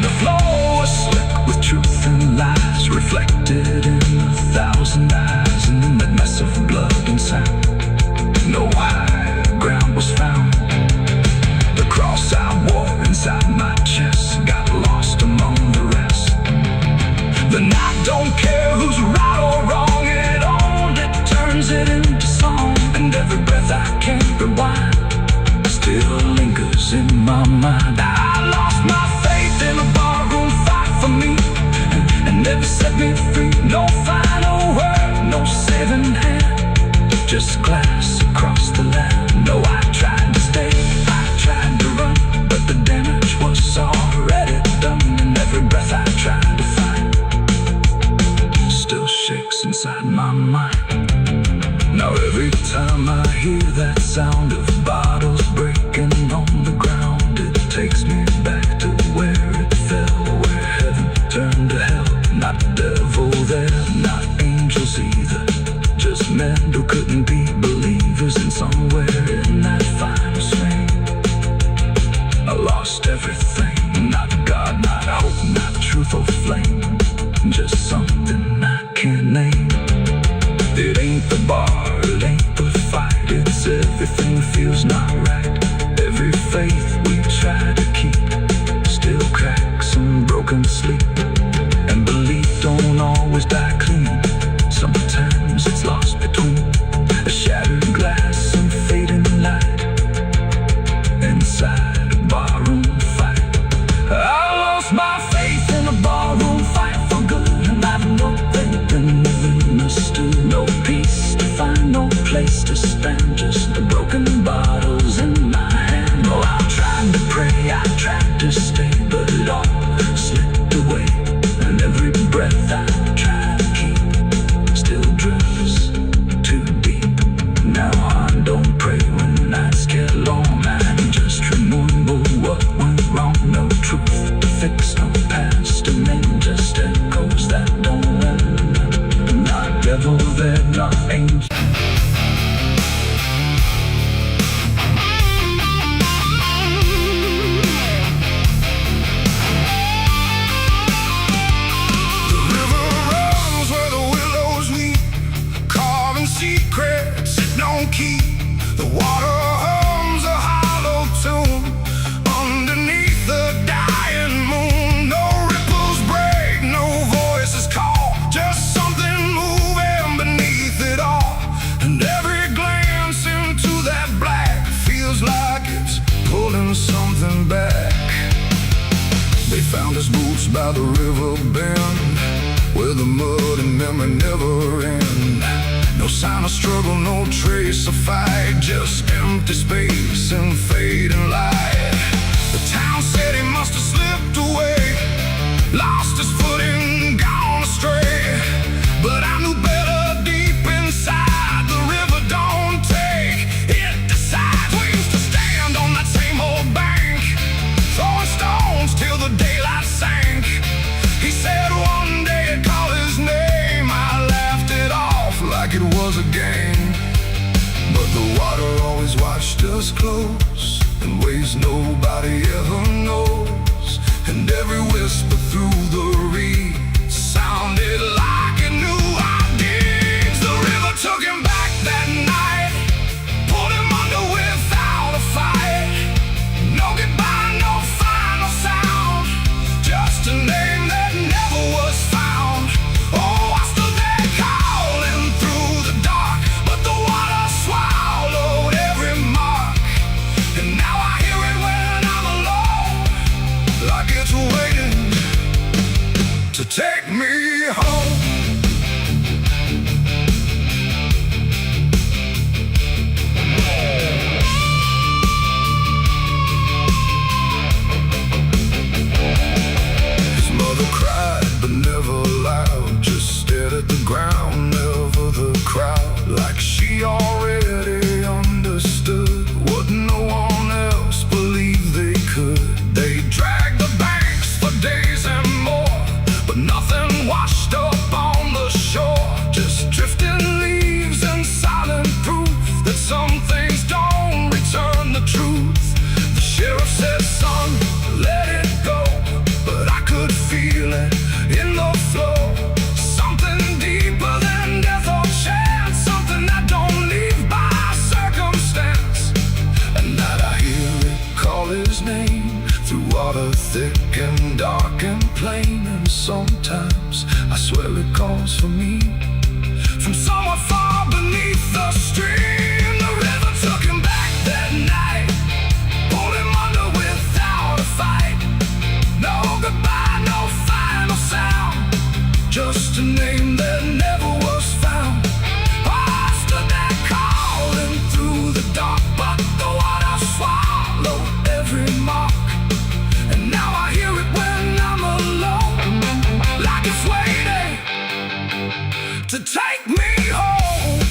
The floor was slick with truth and lies, reflected in 1,000 eyes. And in that mess of blood and sound, no higher ground was found. The cross I wore inside my chest got lost among the rest. The night don't care who's right or wrong, it only turns it into song. And every breath I can't rewind still lingers in my mind. I lost my faith in a barroom fight for me, and never set me free. No final word, no saving hand, just glass across the land. No, I tried to stay, I tried to run, but the damage was already done. And every breath I tried to find still shakes inside my mind. Now every time I hear that sound of bottles breaking on the ground, it takes me back to where it fell, where heaven turned to hell. Not devil there, not angels either, just men who couldn't be believers. And somewhere in that final swing, I lost everything. Not God, not hope, not truth or flame, just something I can't name. It ain't the bar, it ain't the fight, it's everything feels not right. Every faith we try to keep still cracks and broken sleep. And belief don't always die clean, sometimes it's lost between a shattered glass and fading light inside a barroom fight. I lost my faith in a barroom fight for good, and I've no faith in living understood. No peace to find, no place to stand, just the broken bottles in my hand. Oh, I tried to pray, I tried to stay, but it all slipped away. And every breath I try to keep still drifts too deep. Now I don't pray when nights get long, I just remember what went wrong. No truth to fix, no past, and then just echoes that don't end. Not devil there, not angel. something back. They found his boots by the river bend, where the mud and memory never end. No sign of struggle, no trace of fight, just empty space and fading light. The town said he must have slipped away, lost his footing, gone astray. But I knew better deep inside, the river don't take, it decides. We used to stand on that same old bank, throwing stones till the daylight sank. He said one day he'd call his name. I laughed it off like it was a game. But the water always watched us close, in ways nobody ever knows. And every whisper through the reeds sounded like it knew our deeds. The river took him back that night, pulled him under without a fight. No goodbye, no final sound, just a name that never was found. Oh, I stood there calling through the dark, but the water swallowed every mark. And now I hear it when I'm alone, like it's waiting to take me home. His mother cried, but never loud, just stared at the ground, never the crowd. Like she already understood what no one else believed they could. They dragged the banks for days and more, but nothing washed up on the shore. Just drifting leaves and silent proof that some things don't return the truth. The sheriff said, son, let it go, but I could feel it in the flow. Something deeper than death or chance, something that don't leave by circumstance. And that I hear it call his name through water thick and dark and plain. And sometimes I swear it calls for me from somewhere far beneath the stream. The river took him back that night, pulled him under without a fight. No goodbye, no final sound, just a name that never was found. I stood there calling through the dark, but the water swallowed every mark. And now I hear it when I'm alone, like it's waiting to take me home.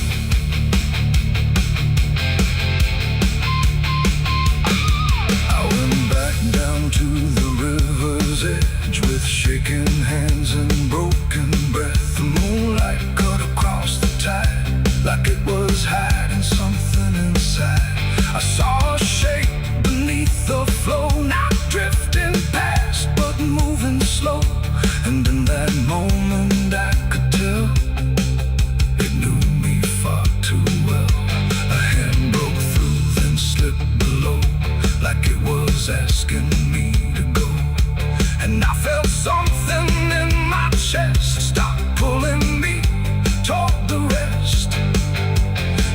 I went back down to the river's edge with shaking hands and broken breath. The moonlight cut across the tide like it was hiding something inside. I saw a shape beneath the flow, not drifting past but moving slow. And in that moment I could tell it knew me far too well. A hand broke through, then slipped below, like it was asking me to go. And I felt something in my chest stop pulling me toward the rest.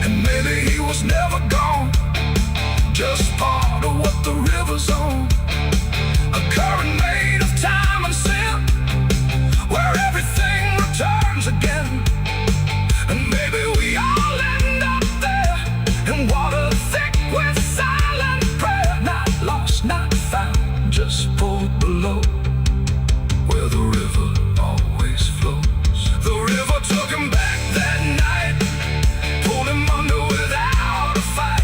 And maybe he was never gone, just part of what the river's on. A current made of time and sin, where everything returns again. And maybe we all end up there, in water thick with silent prayer. Not lost, not found, just pulled below, where the river always flows. The river took him back that night, pulled him under without a fight.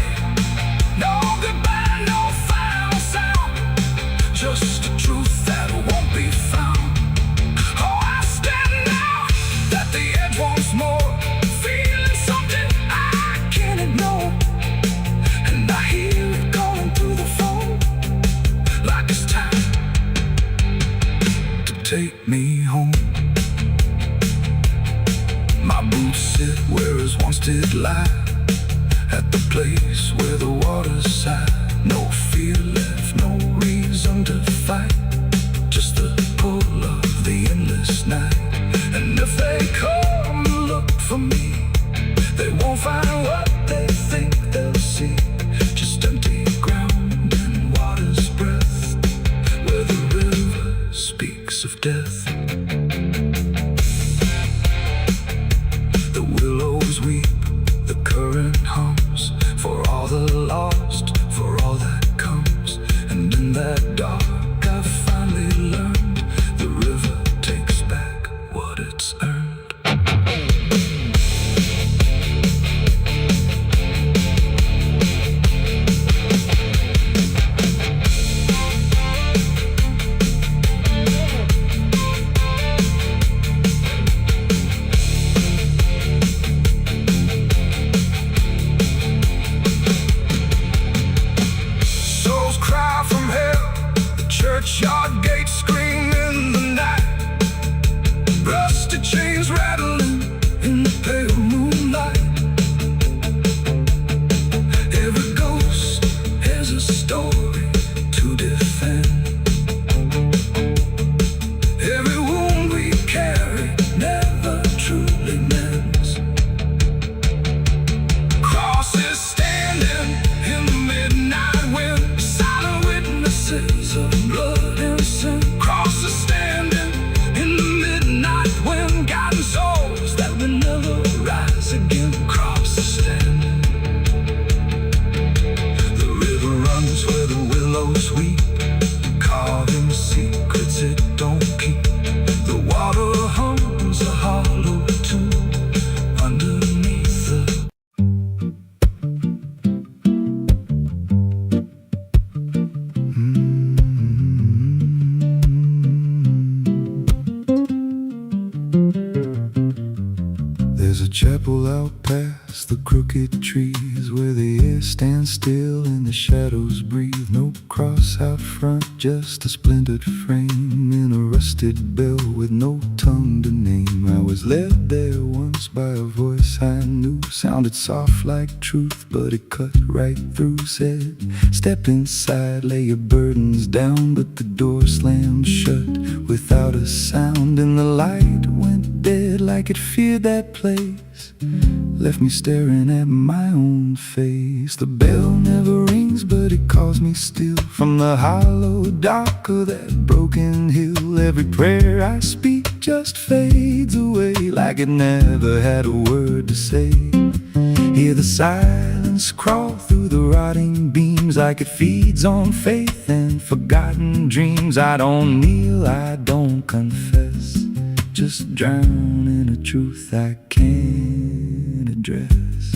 No goodbye, no final sound, just a truth that won't be found. Oh, I stand now at the edge once more, feeling something I can't ignore. And I hear it calling through the phone, like it's time to take me home. My boots sit where his once did lie, at the place where the water's sigh. No fear left, no reason to fight, just the pull of the endless night. And if they come and look for me, they won't find what they think they'll see, just empty ground and water death. The willows weep, the current hums, for all the lost, for all that comes. And in that dark I finally learned, the river takes back what it's earned. Churchyard gates scream in the night, rusty chains rattling in the pale moonlight. Every ghost has a story to defend. Every wound we carry never truly mends. Crosses standing in the midnight wind, silent witnesses of blood and sin. Crosses standing in the midnight wind, guiding souls that will never rise again. Crosses standing. The river runs where the willows weep, carving secrets it don't keep. The water hums a hollow tune underneath the There's a chapel out past the crooked trees, where the air stands still and the shadows breathe. No cross out front, just a splintered frame in a rusted bell with no tongue to name. I was led there once by a voice I knew, sounded soft like truth, but it cut right through. Said, step inside, lay your burdens down, but the door slammed shut without a sound. And the light went dead like it feared that place, left me staring at my own face. The bell never rings, but it calls me still from the hollow dark of that broken hill. Every prayer I speak just fades away like it never had a word to say. Hear the silence crawl through the rotting beams like it feeds on faith and forgotten dreams. I don't kneel, I don't confess, just drown in a truth I can't address.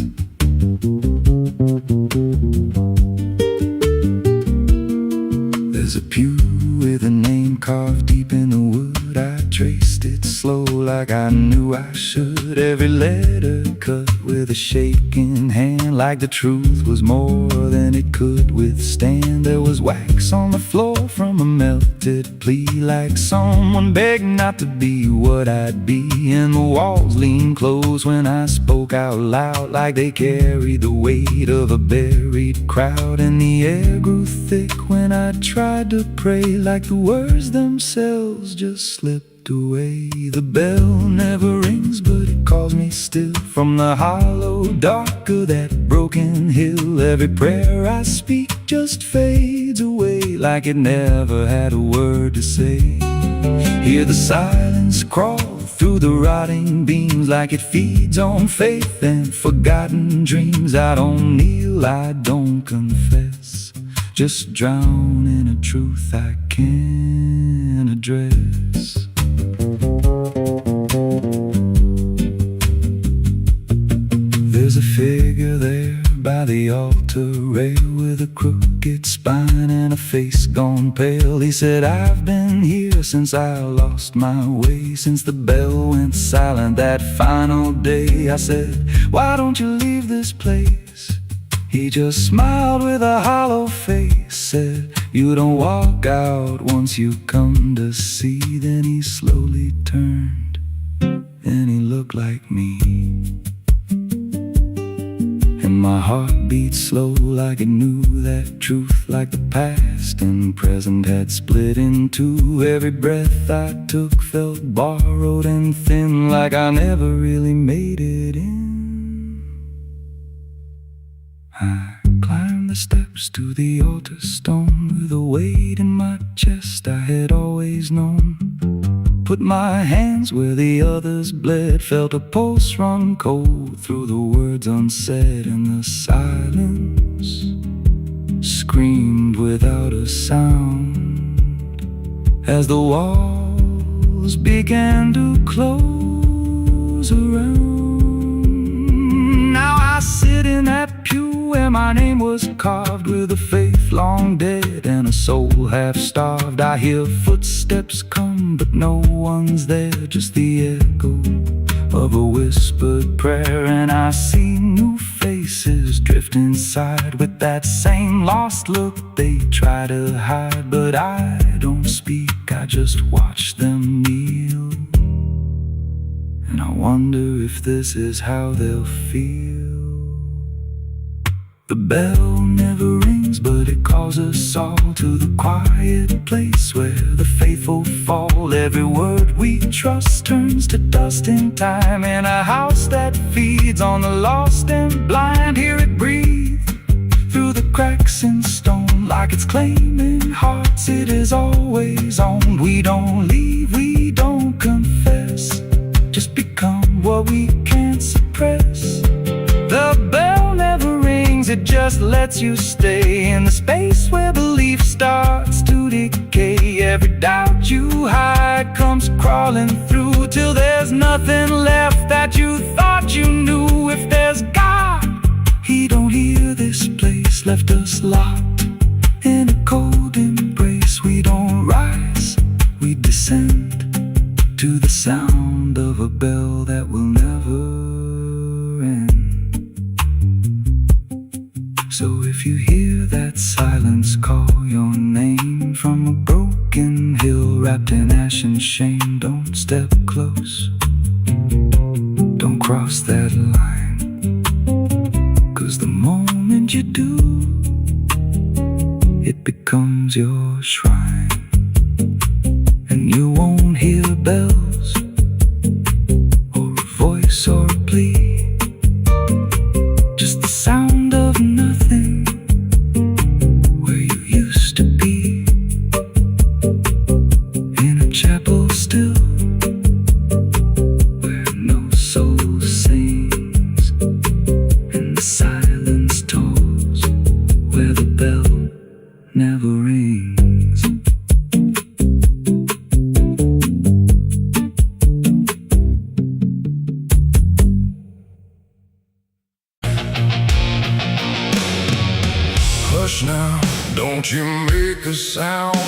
There's a pew with a name carved deep in the wood. I traced it slow like I knew I should. Every letter cut with a shaking hand, like the truth was more than it could withstand. There was wax on the floor from a melted plea, like someone begged not to be what I'd be. And the walls leaned close when I spoke out loud, like they carried the weight of a buried crowd. And the air grew thick when I tried to pray, like the words themselves just slipped away. The bell never rings, but it calls me still from the hollow dark of that broken hill. Every prayer I speak just fades away like it never had a word to say. Hear the silence crawl through the rotting beams like it feeds on faith and forgotten dreams. I don't kneel, I don't confess, just drown in a truth I can't address. There's a figure there by the altar rail with a crooked spine and a face gone pale. He said, I've been here since I lost my way, since the bell went silent that final day. I said, why don't you leave this place? He just smiled with a hollow face, said, you don't walk out once you come to see. Then he slowly turned and he looked like me. And my heart beat slow like it knew that truth, like the past and present had split in two. Every breath I took felt borrowed and thin, like I never really made it in. I climbed the steps to the altar stone with a weight in my chest I had always known. put my hands where the others bled, felt a pulse run cold through the words unsaid, and the silence screamed without a sound as the walls began to close around. Now I sit in that pew where my name was carved, with a faith long dead and a soul half starved. I hear footsteps come, but no one's there, just the echo of a whispered prayer. And I see new faces drift inside with that same lost look they try to hide. But I don't speak, I just watch them kneel, and I wonder if this is how they'll feel. The bell never rings, but it calls us all to the quiet place where the faithful fall. Every word we trust turns to dust in time, in a house that feeds on the lost and blind. Hear it breathe through the cracks in stone, like it's claiming hearts it is always owned. We don't leave, we don't confess, just become what we can't suppress. The bell never rings, it just lets you stay in the space where belief starts to decay. Every doubt you hide comes crawling through, till there's nothing left that you thought you knew. If there's God, He don't hear this place, left us locked in a cold embrace. We don't rise, we descend to the sound of a bell that will never end. So if you hear that silence call your name from a broken hill wrapped in ash and shame, don't step close, don't cross that line, 'cause the moment you do, it becomes your shrine. And you won't hear bells or a voice or a plea, just the sound of nothing where you used to be, in a chapel still where no soul sings, and the silence tolls where the bell never rings.
Hush now, don't you make a sound.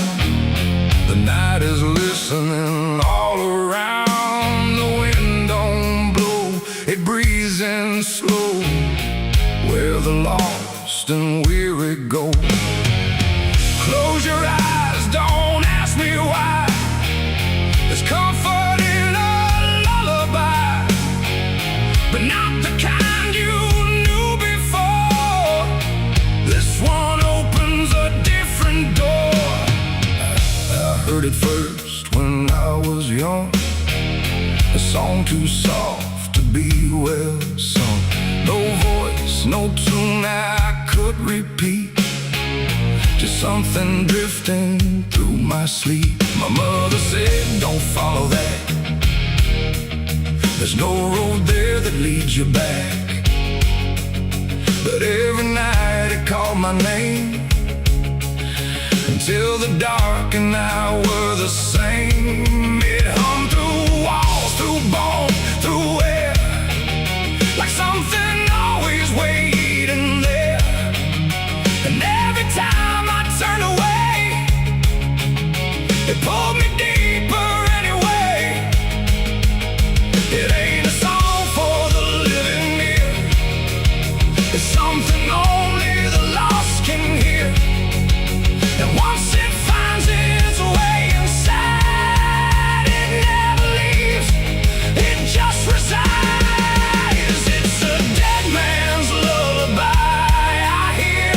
The night is listening all around. The wind don't blow, it breathes in slow, where the lost and weary go. Close your eyes, don't ask me why. There's comfort in a lullaby, but not the kind you knew before. This one opens a different door. I heard it first when I was young, a song too soft to be well sung. No voice, no tune I could repeat, just something drifting through my sleep. My mother said, don't follow that, there's no road there that leads you back. But every night it called my name, until the dark and I were the same. It hummed through walls, through bone, through air, like something always waiting there. And every time I turned away, it pulled me deeper anyway. It ain't a song for the living ear, it's something only the lost can hear. And once it finds its way inside, it never leaves, it just resides. It's a dead man's lullaby I hear,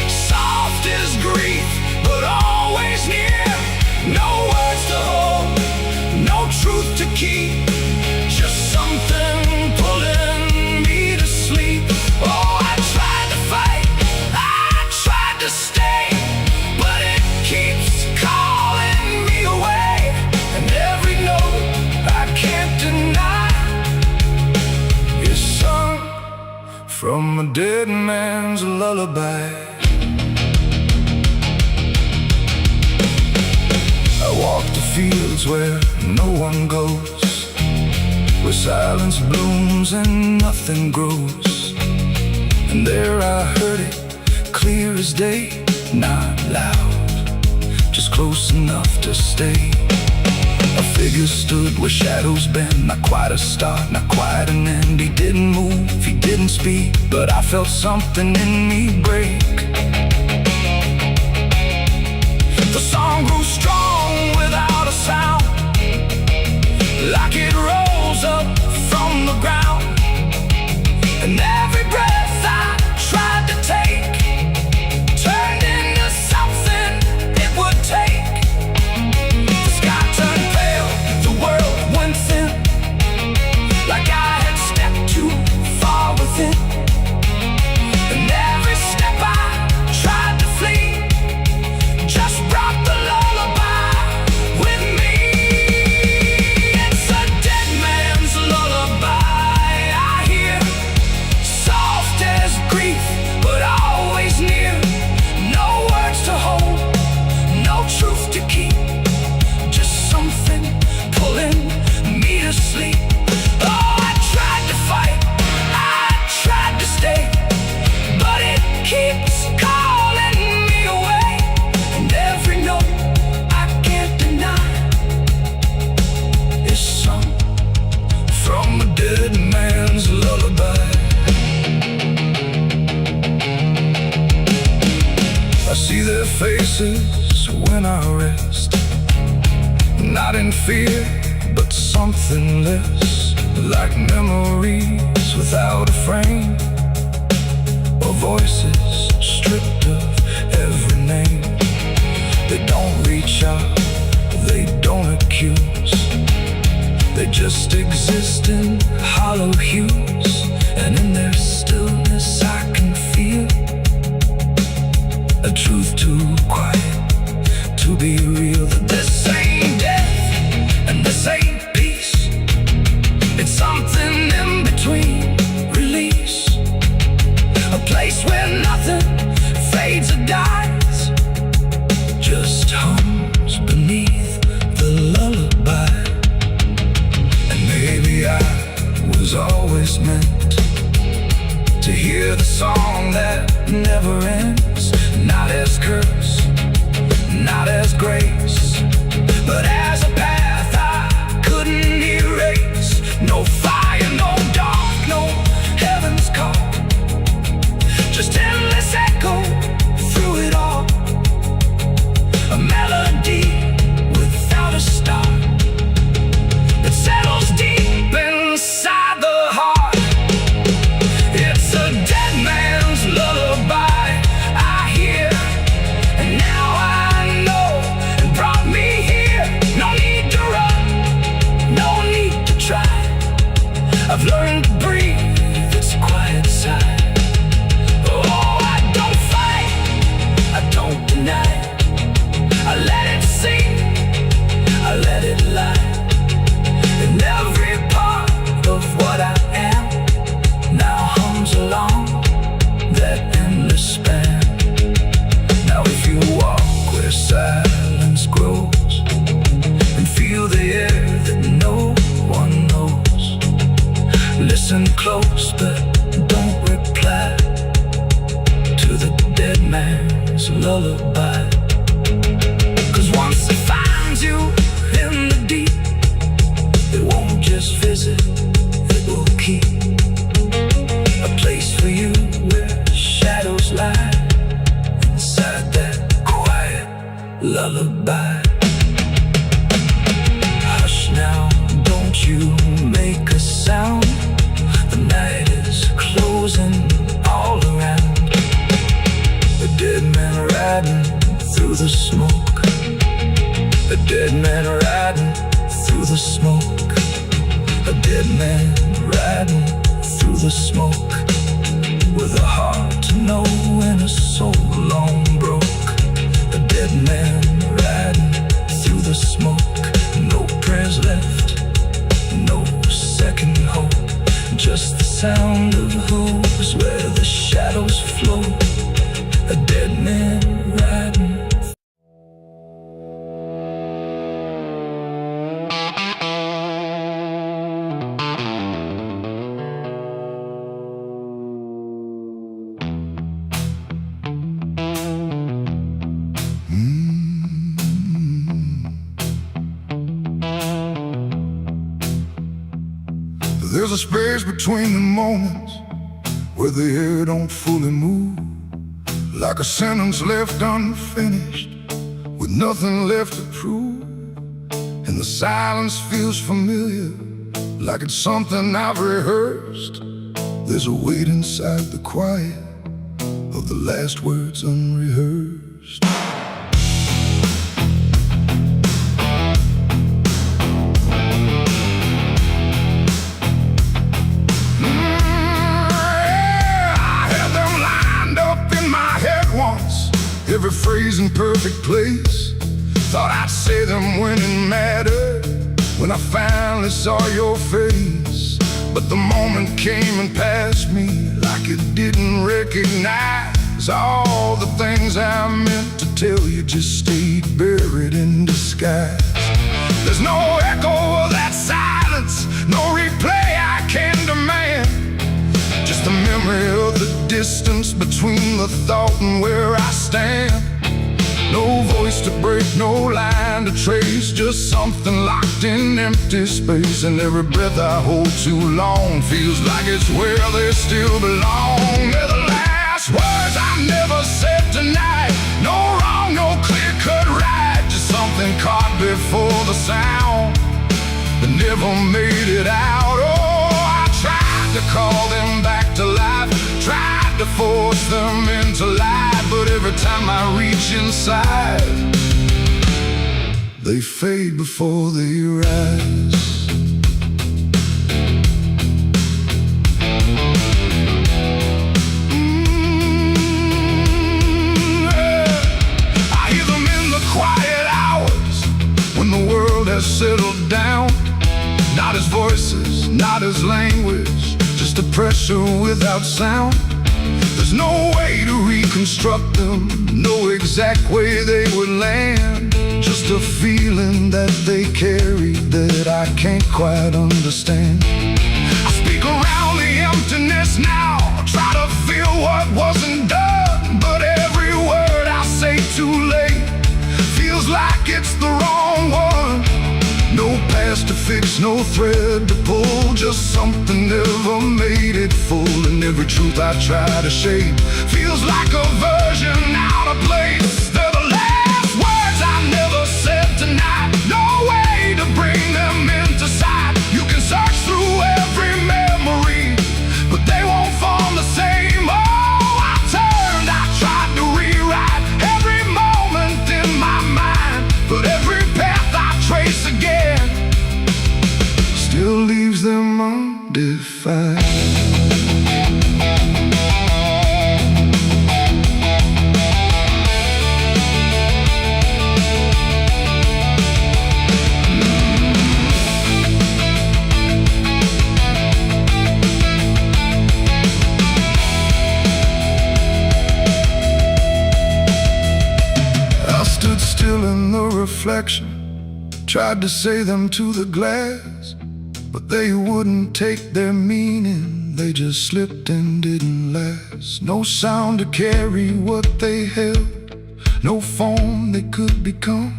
soft as grief, but always near. No
man's lullaby. I walk the fields where no one goes, where silence blooms and nothing grows. And there I heard it, clear as day, not loud, just close enough to stay. A figure stood where shadows bend, not quite a start, not quite an end. He didn't move, he didn't speak, but I felt something in me break. The song grew strong without a sound, like it rose up from the ground. And every breath I tried to take turned into something it would take. The sky turned pale, the world went thin, like I had stepped too far within. And every step I tried to flee just brought the lullaby with me. It's a dead man's lullaby I hear, soft as grief, but always near. No words to hold, no truth to keep, just something pulling me to sleep. Oh, I tried to fight, I tried to stay, but it keeps calling me away. And every note I can't deny is sung from a dead man's lullaby. I see their faces when I rest, not in fear, but something less, like memories without a frame, or voices stripped of every name. They don't reach out, they don't accuse, they just exist in hollow hues. And in their stillness I can feel a truth too quiet to be real. That this ain't death and this ain't peace, it's something in between. Release, a place where nothing fades or dies, just hums beneath the lullaby. And maybe I was always meant to hear the song that never ends, not as curse, not as grace, but as a path I couldn't erase. No fire, no dark, no heaven's call, just endless echo through it all. A melody without a start that settles deep inside the heart. It's a dead man's lullaby I hear, and now I know it brought me here. No need to run, no need to try, I've learned to breathe its quiet sigh. Oh, I don't fight, I don't deny, I let it sing, I let it lie. And every part of what I am now hums along that endless span. Now if you walk where silence grows and feel the air that no one knows, listen close but don't reply to the dead man's lullaby. 'Cause once it finds you in the deep, it won't just visit, it will keep a place for you where shadows lie inside that quiet lullaby. Hush now, don't you make a sound, the night is closing all around. A dead man riding through the smoke, a dead man riding through the smoke, a dead man riding through the smoke, with a heart to know and a soul long broke. A dead man riding through the smoke, no prayers left, no second hope, just the sound of hooves where the shadows There's a space between the moments where the air don't fully move, like a sentence left unfinished with nothing left to prove. And the silence feels familiar, like it's something I've rehearsed. There's a weight inside the quiet of the last words unrehearsed. Every phrase in perfect place. Thought I'd say them when it mattered, when I finally saw your face. But the moment came and passed me like it didn't recognize. All the things I meant to tell you just stayed buried in disguise. There's no echo of that silence, no replay I can demand. Just the memory of the distance between the thought and where I stand. No voice to break, no line to trace, just something locked in empty space. And every breath I hold too long feels like it's where they still belong. They're the last words I never said tonight. No wrong, no clear-cut right, just something caught before the sound that never made it out. Oh, I tried to call them back to life, tried to force them into life, but every time I reach inside, they fade before they rise. I hear them in the quiet hours when the world has settled down. Not as voices, not as language, just a pressure without sound. There's no way to reconstruct them, no exact way they would land. Just a feeling that they carry that I can't quite understand. I speak around the emptiness now, try to feel what wasn't done, but every word I say too late feels like it's the wrong one. No past to fix, no thread to pull, just something never made it full. And every truth I try to shape feels like a version out of place. They're the last words I never said tonight, no way to bring them into sight. You can search through every memory, but they won't form the same. Oh, I turned, I tried to rewrite every moment in my mind, but every path I trace again still leaves them undefined. I stood still in the reflection, tried to say them to the glass, but they wouldn't take their meaning, they just slipped and didn't last. No sound to carry what they held, no form they could become,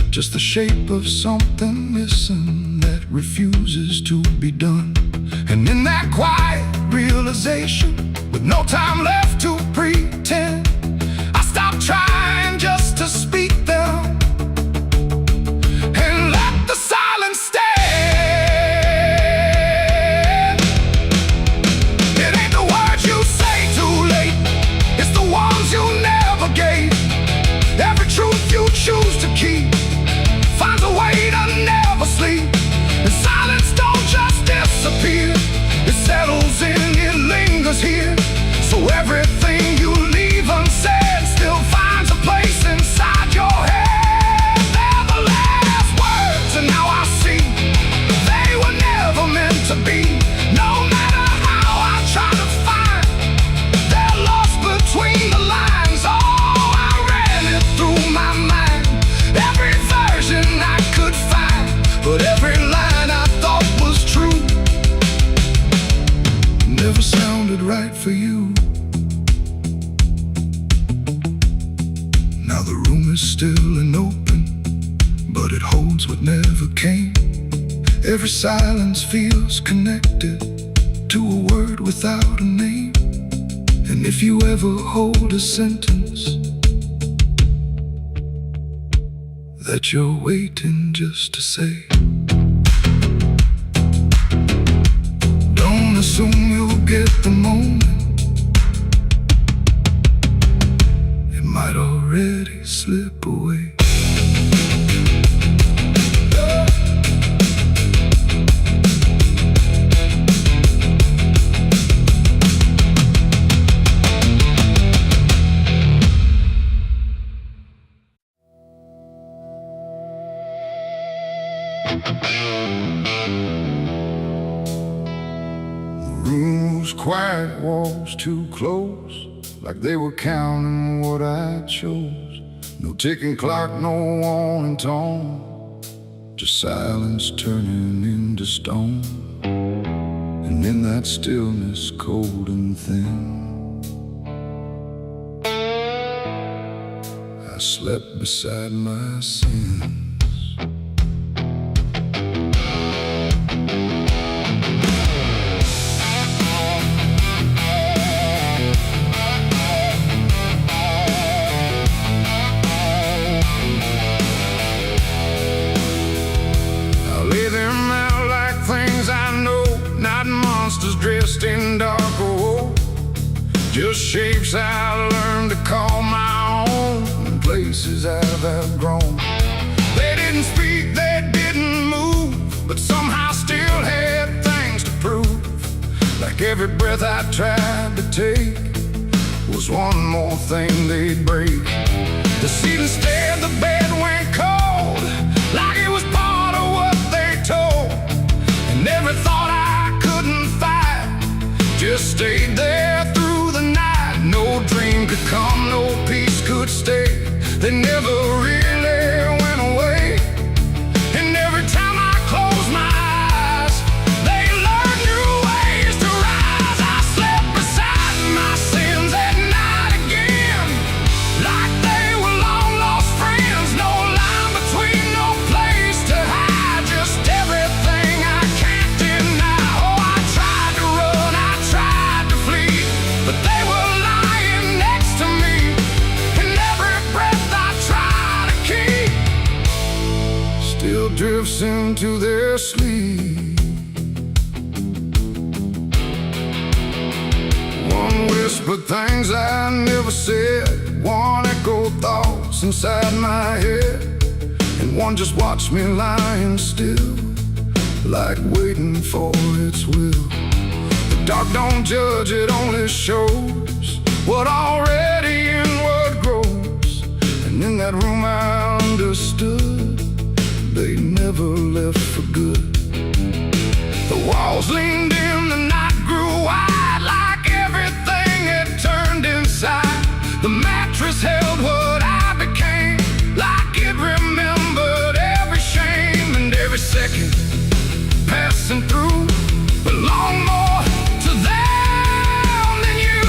just the shape of something missing that refuses to be done. And in that quiet realization, with no time left to pretend, I stopped trying just to speak them and let the silence stand. Choose to keep finds a way to never sleep. And silence don't just disappear, it settles in, it lingers here. So everything you leave unsaid still finds a place inside your head. They're the last words, and now I see they were never meant to be. No matter how I try to find, they're lost between the lines. Oh, I ran it through my mind, every version I could find, but every line I thought was true never sounded right for you. Now the room is still and open, but it holds what never came.
Every silence feels connected to a word without a name. And if you ever hold a sentence that you're waiting just to say, don't assume you'll get the moment. It might already slip away. The room was quiet, walls too close, like they were counting what I chose. No ticking clock, no warning tone, just silence turning into stone. And in that stillness, cold and thin, I slept beside my sins. Dressed in dark wool, just shapes I learned to call my own, and places I've outgrown. They didn't speak, they didn't move, but somehow still had things to prove. Like every breath I tried to take was one more thing they'd break. The ceiling stared, the bed went cold, like it was part of what they told. And every thought I couldn't fight just stayed there through the night. No dream could come, no peace could stay. They never really went away. And every time I closed my eyes, they learned new ways to rise. I slept beside my sins at night again, like they were long lost friends. No line between, no place to hide, just everything I can't deny. Oh, I tried to run, I tried to flee, but they were lying next to me. And every breath I try to keep still drifts into their sleep. One whispered things I never said, one echoed thoughts inside my head, and one just watched me lying still, like waiting for its will. The dark don't judge, it only shows what already inward grows. And in that room I understood they never left for good. The walls leaned in, the night grew wide, like everything had turned inside. The mattress held what I became, like it remembered every shame. And every second passing through belonged more to them than you.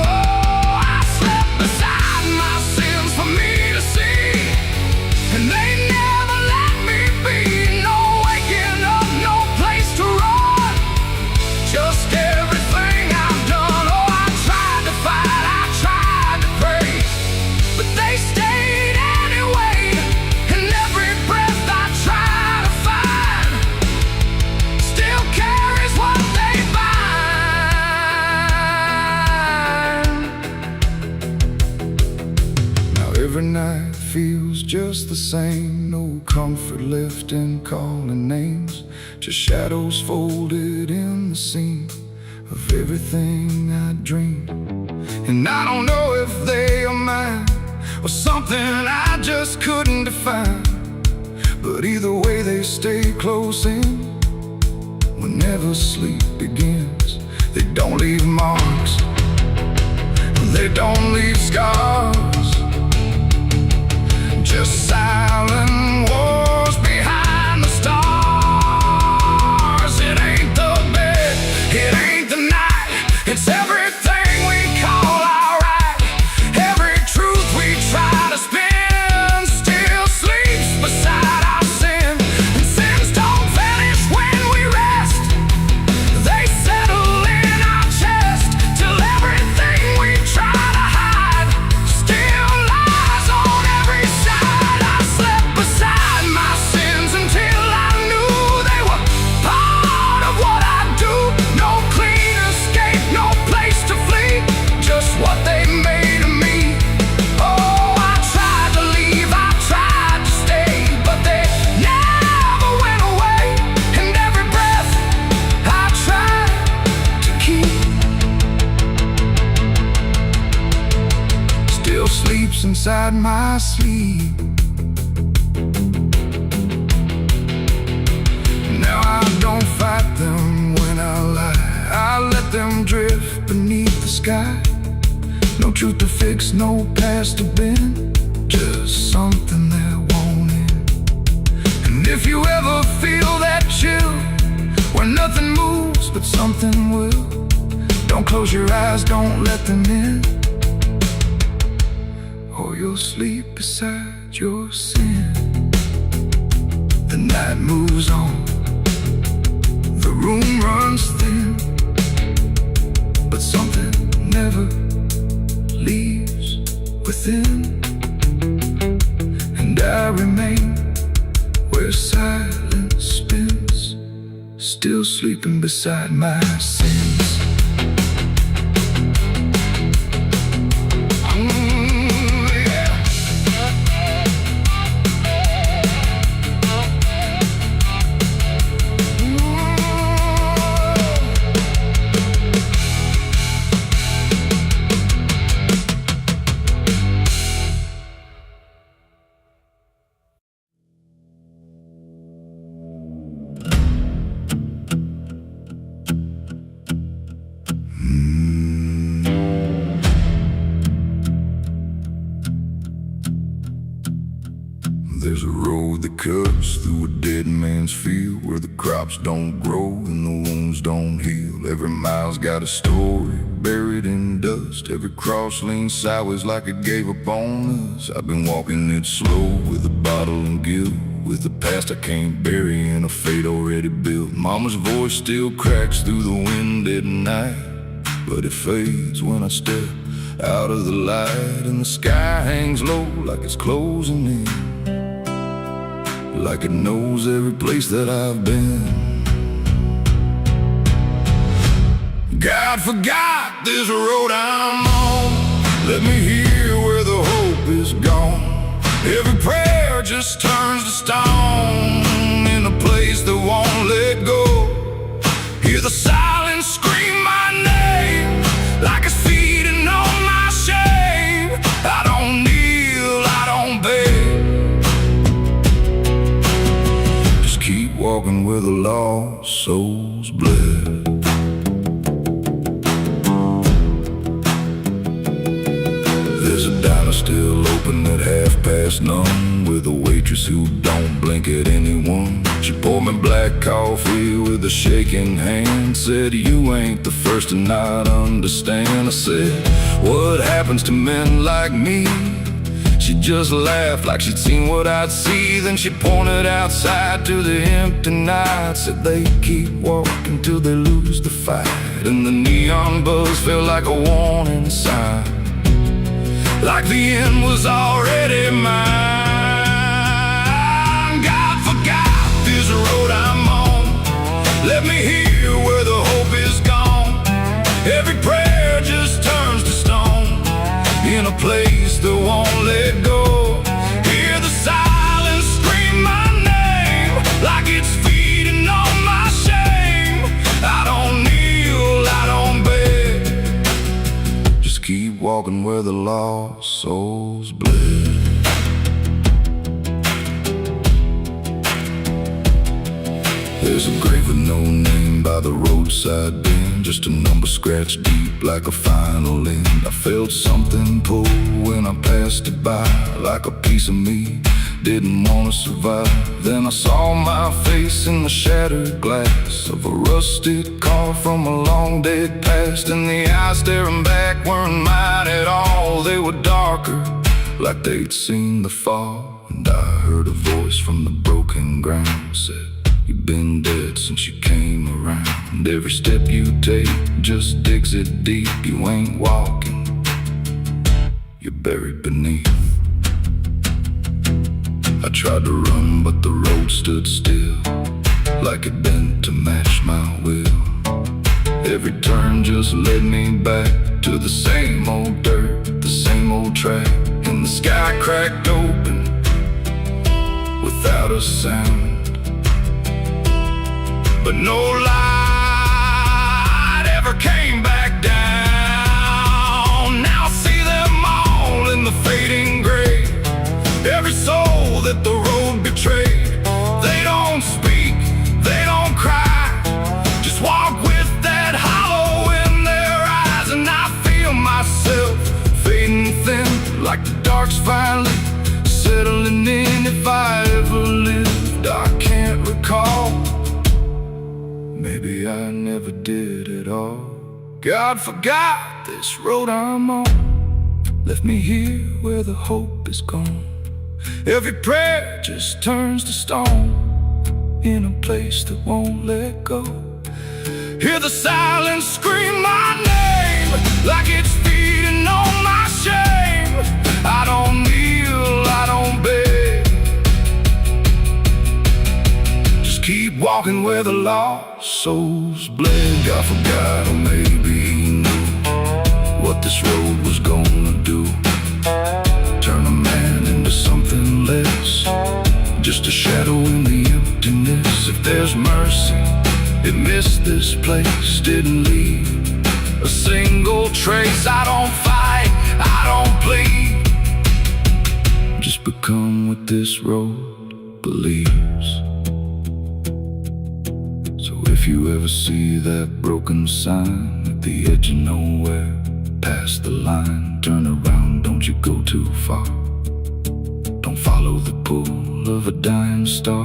Oh, I slept beside my sins for me to see, and they never let me be. No waking up, no place to run, just everything I've done. Oh, I tried to fight, I tried to pray, but they stayed anyway. And every breath I try to find still carries what they find. Now every night feels just the same, no comfort left in calling names, just shadows folded in the seam of everything I dreamed. And I don't know if they are mine or something I just couldn't define, but either way they stay close in whenever sleep begins. They don't leave marks, they don't leave scars, just silent wars behind the stars. It ain't the bed, it ain't the night, it's everything we call alright. Every truth we try to spin still sleeps beside our sin, and sins don't
beside my sleep. Now I don't fight them when I lie. I let them drift beneath the sky. No truth to fix, no past to bend, just something that won't end. And if you ever feel that chill, where nothing moves but something will, don't close your eyes, don't let them in, or you'll sleep beside your sin. The night moves on, the room runs thin, but something never leaves within. And I remain where silence spins, still sleeping beside my sins. There's a road that cuts through a dead man's field, where the crops don't grow and the wounds don't heal. Every mile's got a story buried in dust. Every cross leans sideways like it gave up on us. I've been walking it slow with a bottle and guilt, with the past I can't bury and a fate already built. Mama's voice still cracks through the wind at night, but it fades when I step out of the light. And the sky hangs low like it's closing in, like it knows every place that I've been. God forgot this road I'm on. Let me hear where the hope is gone. Every prayer just turns to stone in a place that won't let go. Hear the silence scream my name like it's feeding on my shame. I don't kneel, I don't beg, just keep walking where the lost souls bled. There's a diner still open at none, with a waitress who don't blink at anyone. She poured me black coffee with a shaking hand, said, "You ain't the first to not understand." I said, "What happens to men like me?" She just laughed like she'd seen what I'd see. Then she pointed outside to the empty night, said they keep walking till they lose the fight. And the neon buzz felt like a warning sign, like the end was already mine. God forgot this road I'm on. Let me hear where the hope is gone. Every prayer just turns to stone in a place that won't let go. Hear the silence scream my name like it's feeding on my shame. I don't kneel, I don't beg, just keep walking where the lost souls bled. There's a grave with no name by the roadside bend, just a number scratched deep like a final end. I felt something pull when I passed it by, like a piece of me didn't want to survive. Then I saw my face in the shattered glass of a rusted car from a long dead past, and the eyes staring back weren't mine at all. They were darker, like they'd seen the fall. And I heard a voice from the broken ground, said, "You've been dead since you came around. Every step you take just digs it deep. You ain't walking, you're buried beneath." I tried to run, but the road stood still, like it bent to match my will. Every turn just led me back to the same old dirt, the same old track. And the sky cracked open without a sound, but no light ever came back down. Now I see them all in the fading gray. that the road betrayed. They don't speak, they don't cry, just walk with that hollow in their eyes. And I feel myself fading thin, like the dark's finally settling in. If I ever lived, I can't recall. Maybe I never did at all. God forgot this road I'm on, left me here where the hope is gone. Every prayer just turns to stone, in a place that won't let go. Hear the silence scream my name, like it's feeding on my shame. I don't kneel, I don't beg, just keep walking where the lost souls bled. God forgot, or maybe he knew what this road was gonna do. Turn a man into something less, just a shadow in the emptiness. If there's mercy, it missed this place, didn't leave a single trace. I don't fight, I don't plead, just become what this road believes. So if you ever see that broken sign at the edge of nowhere, past the line, turn around, don't you go too far. Don't follow the pull of a dying star,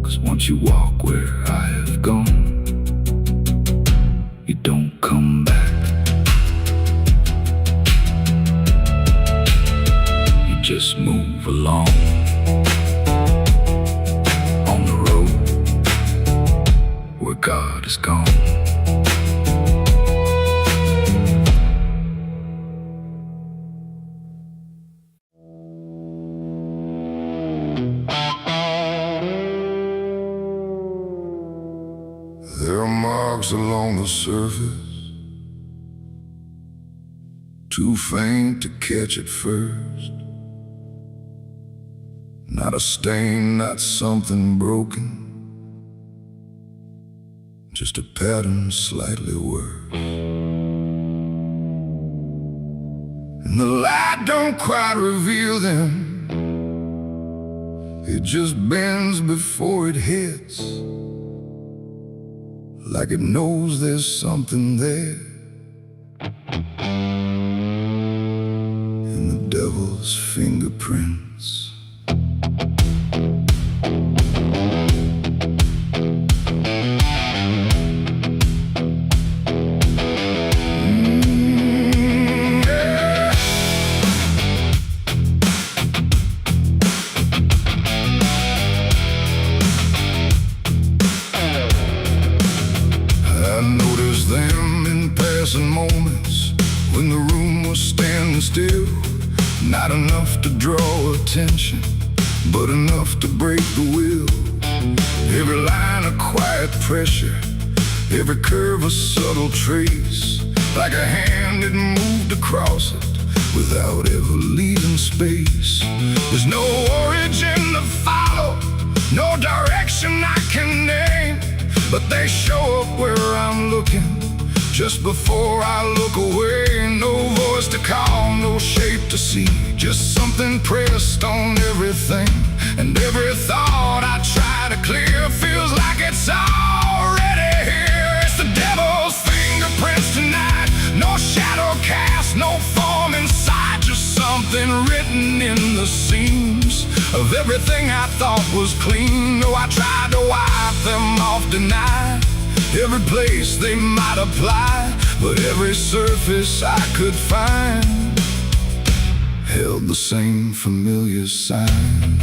'cause once you walk where I have gone, you don't come back. You just move along on the road where God is gone. There are marks along the surface, too faint to catch at first. Not a stain, not something broken, just a pattern slightly worse. And the light don't quite reveal them, it just bends before it hits, like it knows there's something there. In the devil's fingerprints. Moments when the room was standing still, not enough to draw attention, but enough to break the will. Every line a quiet pressure, every curve a subtle trace, like a hand that moved across it without ever leaving space. There's no origin to follow, no direction I can name, but they show up where I'm looking, just before I look away. No voice to call, no shape to see, just something pressed on everything. And every thought I try to clear feels like it's already here. It's the devil's fingerprints tonight, no shadow cast, no form inside, just something written in the seams of everything I thought was clean. No, I tried to wipe them off, deny every place they might apply, but every surface I could find held the same familiar sign.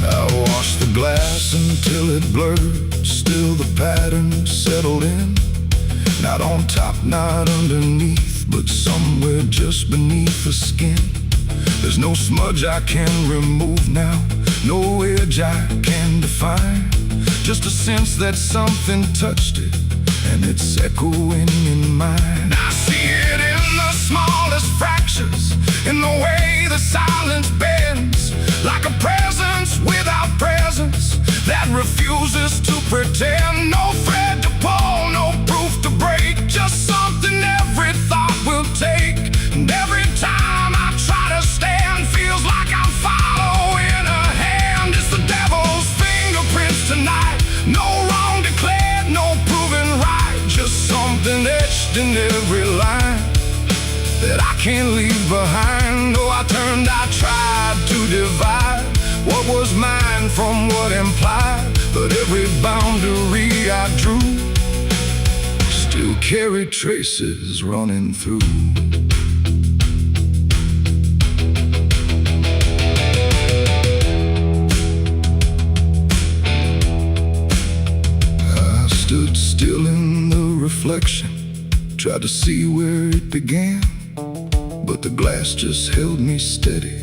I washed the glass until it blurred, still the pattern settled in. Not on top, not underneath, but somewhere just beneath the skin. There's no smudge I can remove now, no edge I can define, just a sense that something touched it, and it's echoing in mine. I see it in the smallest fractures, in the way the silence bends, like a presence without presence that refuses to pretend. No thread to pull, no proof to break, just something every thought will take. And every time I can't leave behind. Oh, I tried to divide what was mine from what implied, but every boundary I drew still carried traces running through. I stood still in the reflection, tried to see where it began, but the glass just held me steady,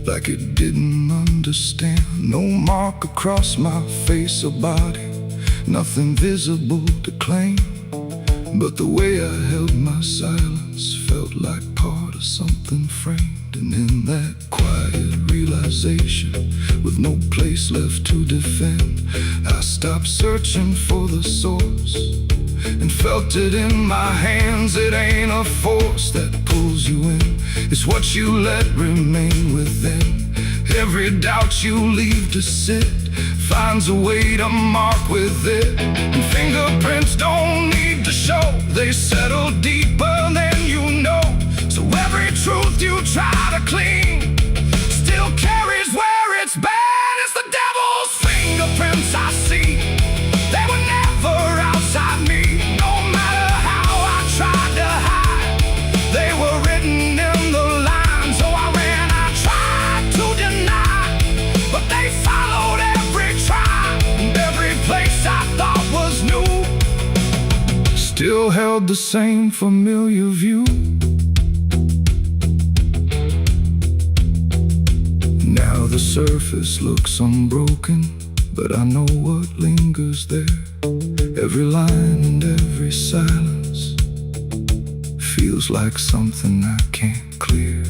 like it didn't understand. No mark across my face or body, nothing visible to claim, but the way I held my silence felt like part of something framed. And in that quiet realization, with no place left to defend, I stopped searching for the source and felt it in my hands. It ain't a force that pulls you in, it's what you let remain within. Every doubt you leave to sit finds a way to mark with it. And fingerprints don't need to show, they settle deeper than you know. So every truth you try to clean still carries where it's been. It's the devil's fingerprints I see, they were never outside me. No matter how I tried to hide, they were written in the lines. So I ran, I tried to deny, but they followed every try. And every place I thought was new still held the same familiar view. Now the surface looks unbroken, but I know what lingers there. Every line and every silence feels like something I can't clear.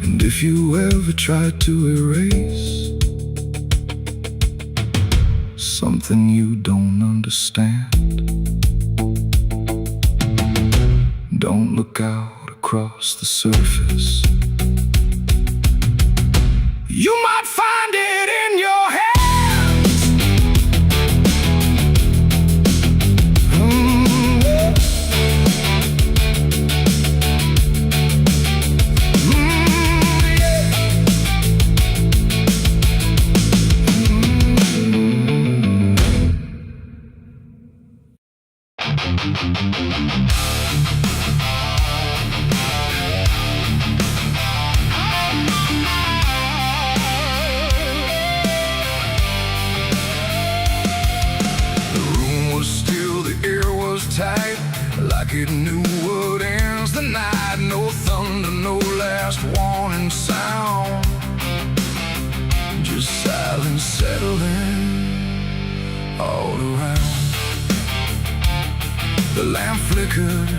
And if you ever try to erase something you don't understand, don't look out across the surface. You might find it in your hands. Tight, like it knew what ends the night. No thunder, no last warning sound, just silence settling all around. The lamp flickered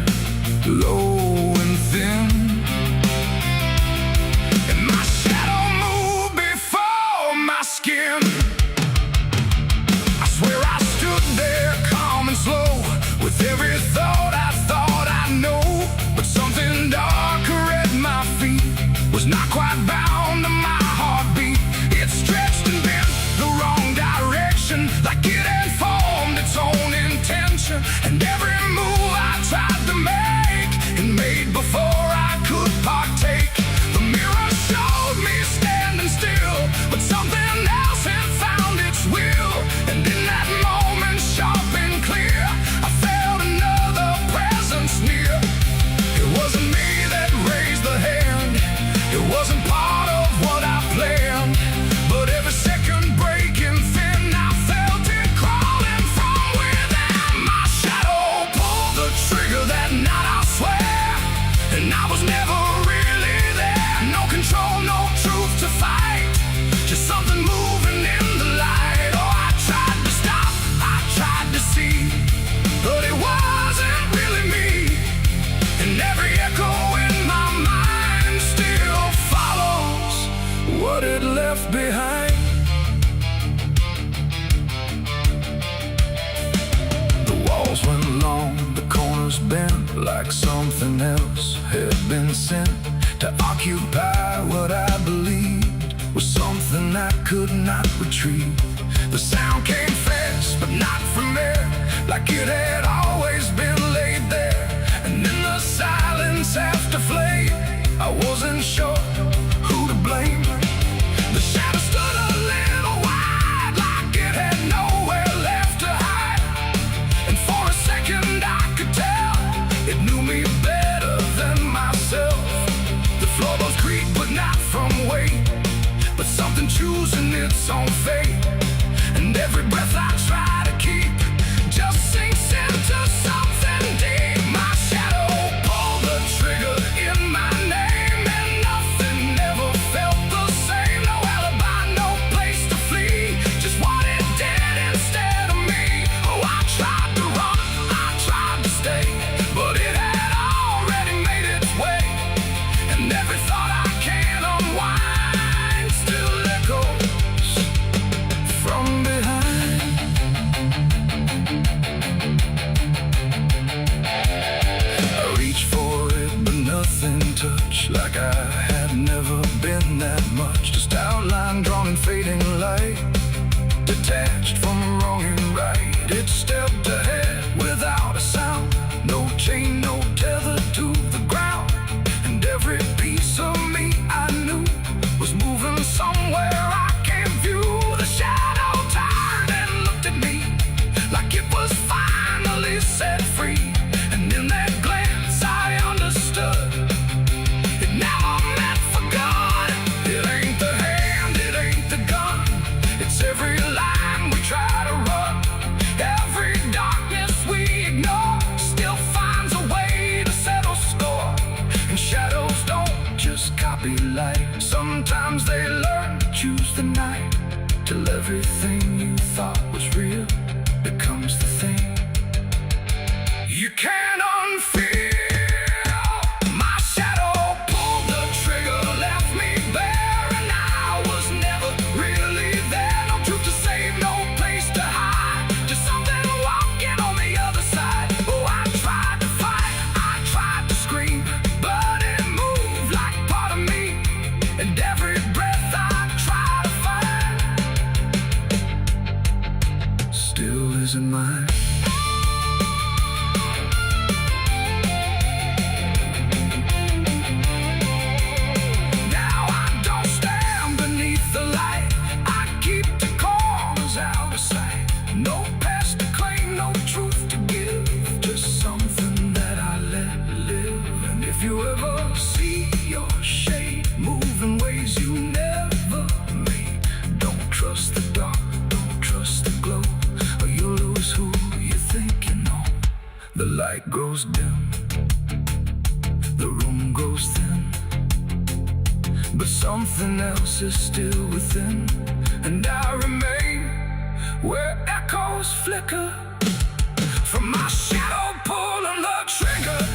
low and thin, and my shadow moved before my skin. I swear I stood there calm and slow, with every thought I know, but something darker at my feet was not quite bound to my heartbeat. It stretched and bent the wrong direction, like it had formed its own intention. And every move I tried to make, and made before I could partake. The mirror showed me standing still, but something else had found its will. And in that moment, sharp and clear, I felt another presence near. It wasn't me that raised the hand, it wasn't part of what I planned, but every second breaking thin, I felt it crawling from within. My shadow pulled the trigger that night, I swear, and I was never really there. No control, no truth to fight, just something moving in the light. Oh, I tried to stop, I tried to see, but it wasn't really me. And every echo in my mind still follows what it left behind. The walls went long, the corners bent, like something else had been sent to occupy what I believed was something I could not retrieve. The sound came fast, but not from there, like it had always been laid there. And in the the silence after flame. I wasn't sure who to blame. The shadow stood a little wide, like it had nowhere left to hide. And for a second I could tell it knew me better than myself. The floorboards creak, but not from weight, but something choosing its own fate. And every breath I try to keep just sinks into something deep. My shadow pulled the trigger in my name, and nothing ever felt the same. No alibi, no place to flee, just what it did instead of me. Oh, I tried to run, I tried to stay, but it had already made its way. And every thought I can unwind still echoes from behind. I reached for it, but nothing touched, like I had never been that much. Just outline drawn in fading light, detached from wrong and right. It stepped ahead without a sound, no chain, no tether to the ground. And every piece of me I knew was moving somewhere I can't view. The shadow turned and looked at me like it was finally set free. And in that glance I understood it never meant for good. It ain't the hand, it ain't the gun, it's every line we try to run. Every darkness we ignore still finds a way to settle score. And shadows don't just copy light, sometimes they learn to choose the night, till everything you thought was real becomes the thing you can't unfeel. My shadow pulled the trigger, left me bare, and I was never really there. No truth to save, no place to hide, just something walking on the other side. Oh, I tried to fight, I tried to scream, but it moved like part of me. And every breath I try to find still isn't mine. Now I don't stand beneath the light, I keep the corners out of sight. No past to claim, no truth to give, just something that I let live. And if you ever see your shade move in ways you never made, don't trust the dark, don't trust the glow, or you'll lose who you think you know. The light grows dim, the room grows thin, but something else is still within. And I remain where echoes flicker from my shadow pulling the trigger.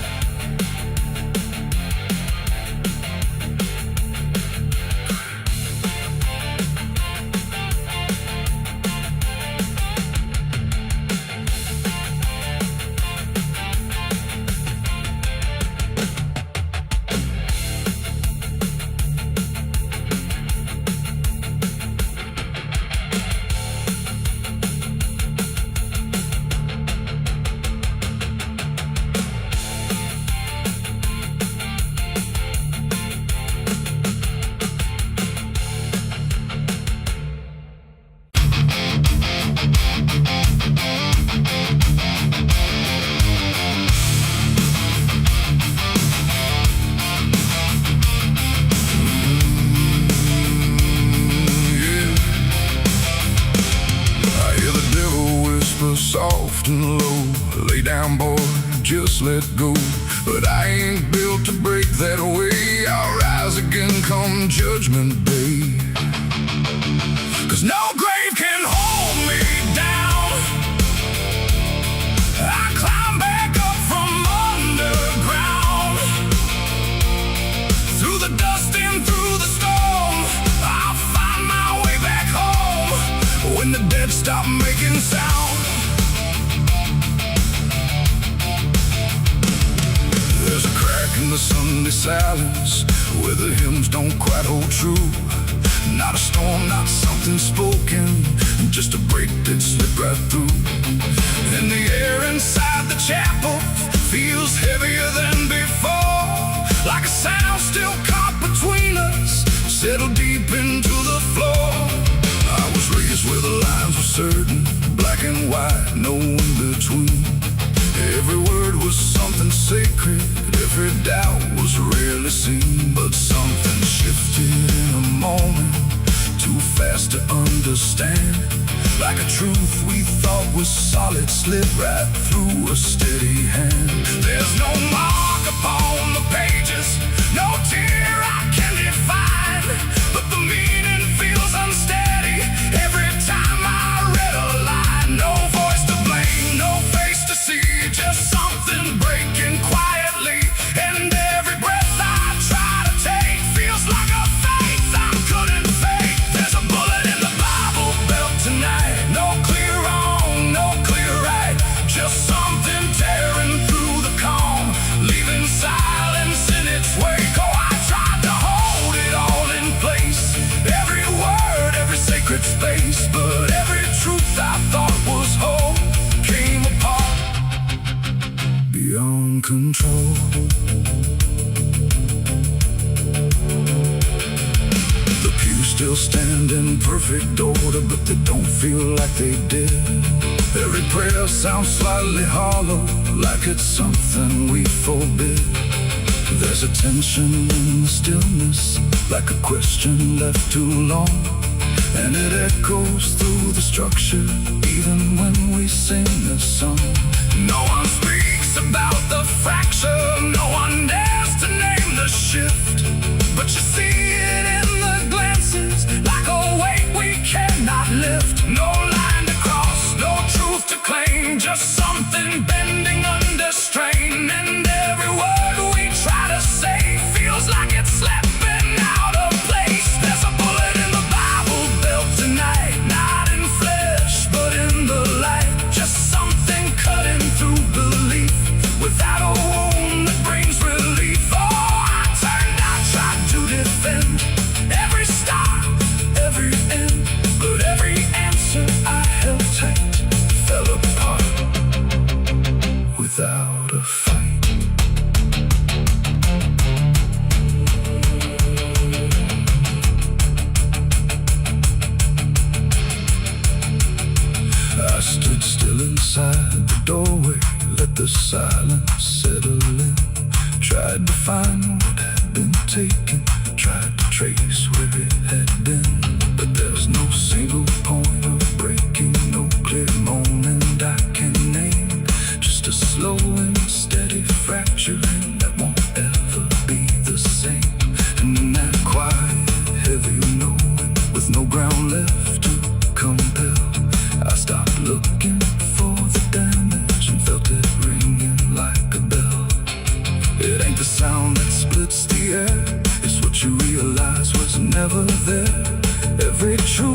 Soft and low, lay down boy, just let go. But I ain't built to break that way, I'll rise again come judgment day. Cause no grave can hold me down, I climb back up from underground, through the dust and through the storm, I'll find my way back home, when the dead stop making sound. There's a crack in the Sunday silence, where the hymns don't quite hold true. Not a storm, not something spoken, just a break that slipped right through. And the air inside the chapel feels heavier than before, like a sound still caught between us, settled deep into the floor. I was raised where the lines were certain, black and white, no in between. Every word was something sacred, every doubt was rarely seen. But something shifted in a moment, too fast to understand. Like a truth we thought was solid slid right through a steady hand. There's no mark upon the pages, no tear I can define, but the meaning feels unsteady every time I read a line. No voice to blame, no face to see, just something breaking quietly. And every breath I try to take feels like a faith I couldn't fake. There's a bullet in the Bible belt tonight, no clear wrong, no clear right, just something tearing through the calm, leaving silence in its wake. Oh, I tried to hold it all in place, every word, every sacred space, but every truth I thought was whole came apart beyond control. The pews still stand in perfect order, but they don't feel like they did. Every prayer sounds slightly hollow, like it's something we forbid. There's a tension in the stillness, like a question left too long, and it echoes through the structure, even when we sing this song. No one speaks about the fracture, no one dares to name the shift, but you see it in the glances, like a weight we cannot lift. No line to cross, no truth to claim, just something bending under strain. And every word we try to say feels like it's slipping out of place. There's a bullet in the Bible belt tonight, not in flesh but in the light, just something cutting through belief without a wound that brings relief. Oh, I turned, I tried to defend every start, every end, but every answer I held tight fell apart without a fight. I stood still inside the doorway, let the silence settle in. Tried to find what had been taken, tried to trace where it had been, but there's no single point of breaking, no clear moment I can name. Just a slow and steady fracturing that won't ever be the same. And in that quiet, heavy knowing, with no ground left to compel, I stopped looking for the damage and felt it ringing like a bell. It ain't the sound that splits the air, it's what you realize was never there. Every truth